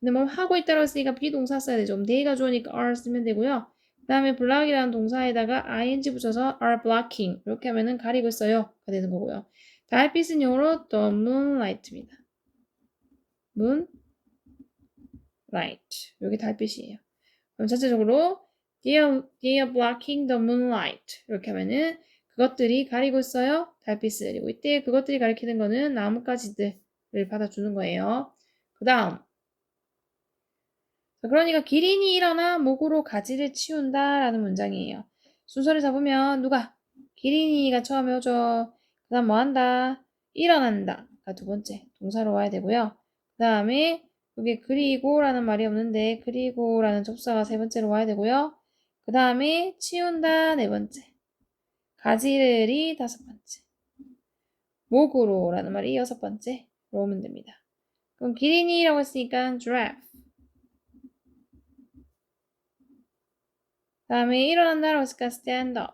근데 뭐 하고 있다고 했으니까 비동사 써야 되죠. they가 좋으니까 are 쓰면 되고요. 그 다음에 block이라는 동사에다가 ing 붙여서 are blocking 이렇게 하면은 가리고 있어요가 되는 거고요. 달빛은 영어로 the moonlight입니다. moonlight 여기 달빛이에요. 그럼 전체적으로 they are blocking the moonlight 이렇게 하면은 그것들이 가리고 있어요. 달빛을. 그리고 이때 그것들이 가리키는 거는 나뭇가지들을 받아주는 거예요. 그 다음 그러니까 기린이 일어나 목으로 가지를 치운다 라는 문장이에요. 순서를 잡으면 누가? 기린이가 처음에 오죠. 그 다음 뭐 한다? 일어난다가 두 번째 동사로 와야 되고요. 그 다음에 여기 그리고 라는 말이 없는데 그리고 라는 접사가 세 번째로 와야 되고요. 그 다음에 치운다 네 번째 가지를이 다섯 번째 목으로 라는 말이 여섯 번째로 오면 됩니다. 그럼 기린이라고 했으니까 giraffe 다음에 일어난다라고 했으니까 stand up.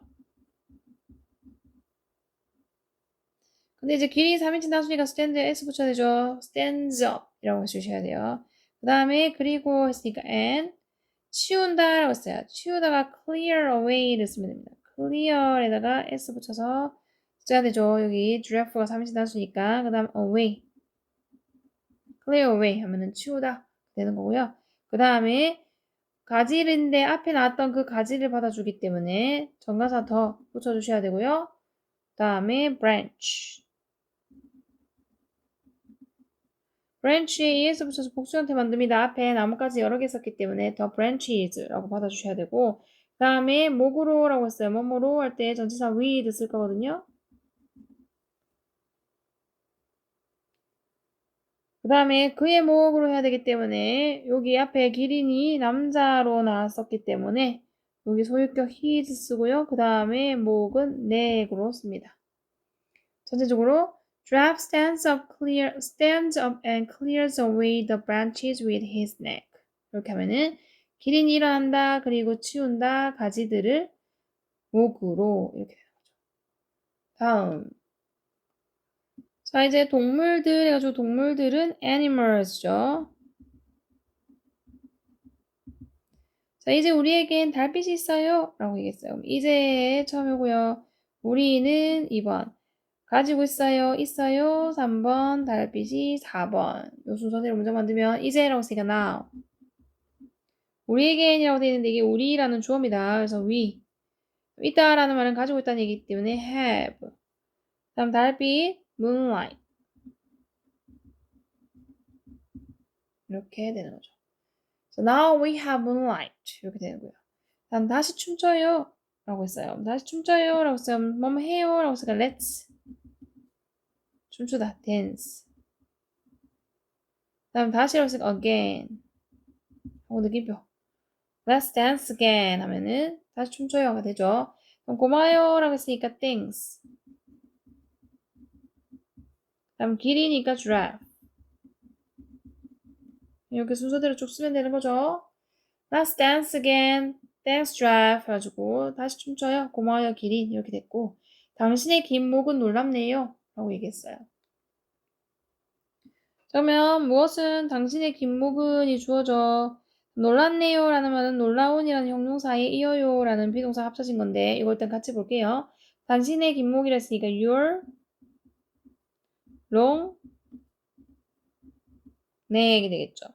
근데 이제 기린 3인칭 단수니까 stand에 s 붙여야 되죠. stands up 이라고 해주셔야 돼요. 그 다음에 그리고 했으니까 and 치운다라고 했어요. 치우다가 clear away를 쓰면 됩니다. clear에다가 s 붙여서 써야 되죠. 여기 giraffe가 3인칭 단수니까 그 다음 away clear away 하면은 치우다 되는 거고요. 그 다음에 가지인데 앞에 나왔던 그 가지를 받아주기 때문에 전가사 더 붙여주셔야 되고요. 그 다음에 branch branch에 es 붙여서 복수형태 만듭니다. 앞에 나뭇가지 여러 개 썼기 때문에 더 branches라고 받아주셔야 되고 그 다음에 목으로라고 했어요. 뭐뭐로 할 때 전치사 with 쓸 거거든요. 그 다음에 그의 목으로 해야 되기 때문에 여기 앞에 기린이 남자로 나왔었기 때문에 여기 소유격 his 쓰고요. 그 다음에 목은 neck으로 씁니다. 전체적으로 Giraffe stands up and clears away the branches with his neck. 이렇게 하면은 기린이 일어난다 그리고 치운다 가지들을 목으로 이렇게 되는 거죠. 다음 자 이제 동물들 해가지고 동물들은 animals죠. 자 이제 우리에겐 달빛이 있어요 라고 얘기했어요. 이제 처음 오고요. 우리는 2번 가지고 있어요. 3번 달빛이 4번 요 순서대로 문장 만들면 이제라고 쓰니까 now 우리에겐이라고 되어 있는데 이게 우리라는 주어입니다. 그래서 we 있다라는 말은 가지고 있다는 얘기이기 때문에 have 다음 달빛 moonlight 이렇게 되는 거죠. So now we have moonlight 이렇게 되고요. 다음 다시 춤춰요 라고 했어요. 다시 춤춰요 라고 했어요. 뭐뭐 해요 라고 했으니까 let's 춤추다 dance 다음 다시라고 했으니까 again 하고 느낌표 let's dance again 하면은 다시 춤춰요가 되죠. 그럼 고마워요 라고 했으니까 thanks 다음 길이니까 giraffe 이렇게 순서대로 쭉 쓰면 되는 거죠. Let's dance again. Thanks, giraffe. 해가지고 다시 춤춰요. 고마워요, 기린. 이렇게 됐고 당신의 긴 목은 놀랍네요. 라고 얘기했어요. 그러면 무엇은 당신의 긴 목은이 주어져 놀랍네요 라는 말은 놀라운이라는 형용사에 이어요 라는 비동사 합쳐진 건데 이거 일단 같이 볼게요. 당신의 긴 목이라 했으니까 your long neck이 되겠죠.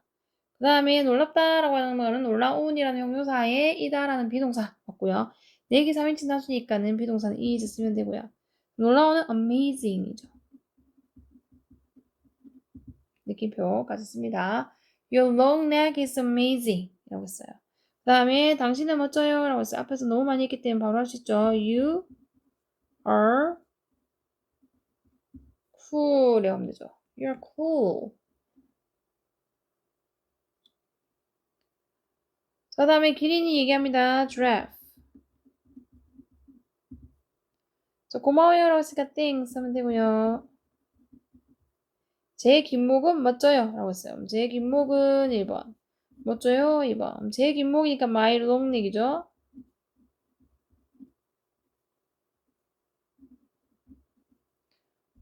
그 다음에 놀랍다라고 하는 말은 놀라운이라는 형용사에 이다라는 비동사 맞고요. 내기 3인칭 단수니까는 비동사는 is 쓰면 되고요. 놀라운은 amazing이죠. 느낌표까지 씁니다. Your long neck is amazing 이라고 했어요. 그 다음에 당신은 멋져요 라고 했어요. 앞에서 너무 많이 했기 때문에 바로 할 수 있죠. You are cool 이라고 하면 되죠. You're cool. 그 다음에 기린이 얘기합니다. Giraffe. 고마워요 라고 했으니까 thanks 하면 되고요. 제 김목은 멋져요 라고 했어요. 제 김목은 1번. 멋져요 2번. 제 김목이니까 my long neck이죠.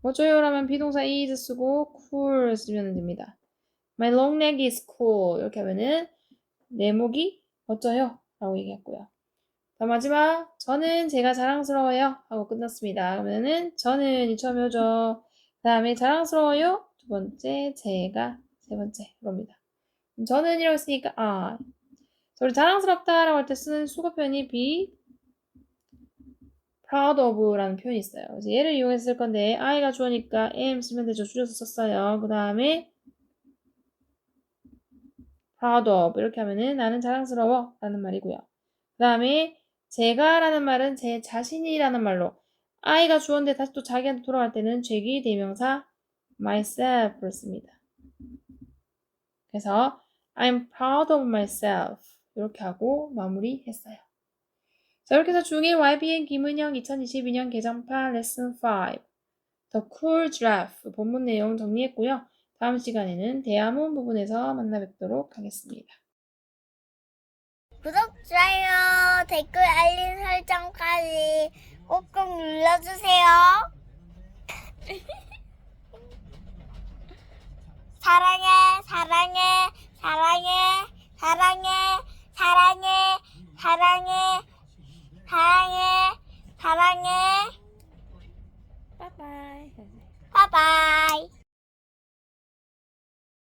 멋져요 라면 비동사 is 쓰고 cool 쓰면 됩니다. My long neck is cool. 이렇게 하면은 내 목이 멋져요 라고 얘기했고요. 자, 마지막 저는 제가 자랑스러워요 하고 끝났습니다. 그러면은 저는이 처음에 오죠. 그 다음에 자랑스러워요 두 번째, 제가 세 번째 그럽니다. 저는이라고 했으니까 저를 자랑스럽다 라고 할 때 쓰는 수거 표현이 be proud of 라는 표현이 있어요. 그래서 얘를 이용해서 쓸 건데 I가 주어니까 am 쓰면 되죠. 줄여서 썼어요. 그 다음에 proud of 이렇게 하면은 나는 자랑스러워 라는 말이고요. 그 다음에 제가 라는 말은 제 자신이라는 말로 I가 주어인데 다시 또 자기한테 돌아갈 때는 죄기 대명사 myself를 씁니다. 그래서 I'm proud of myself 이렇게 하고 마무리했어요. 자, 이렇게 해서 중1 YBN 김은영 2022년 개정판 레슨 5 The Cool Giraffe 본문 내용 정리했고요. 다음 시간에는 대화문 부분에서 만나 뵙도록 하겠습니다. 구독, 좋아요, 댓글, 알림 설정까지 꼭꼭 눌러주세요. 사랑해, 사랑해, 사랑해, 사랑해, 사랑해, 사랑해, 사랑해, 사랑해. 바이바이. 빠바이.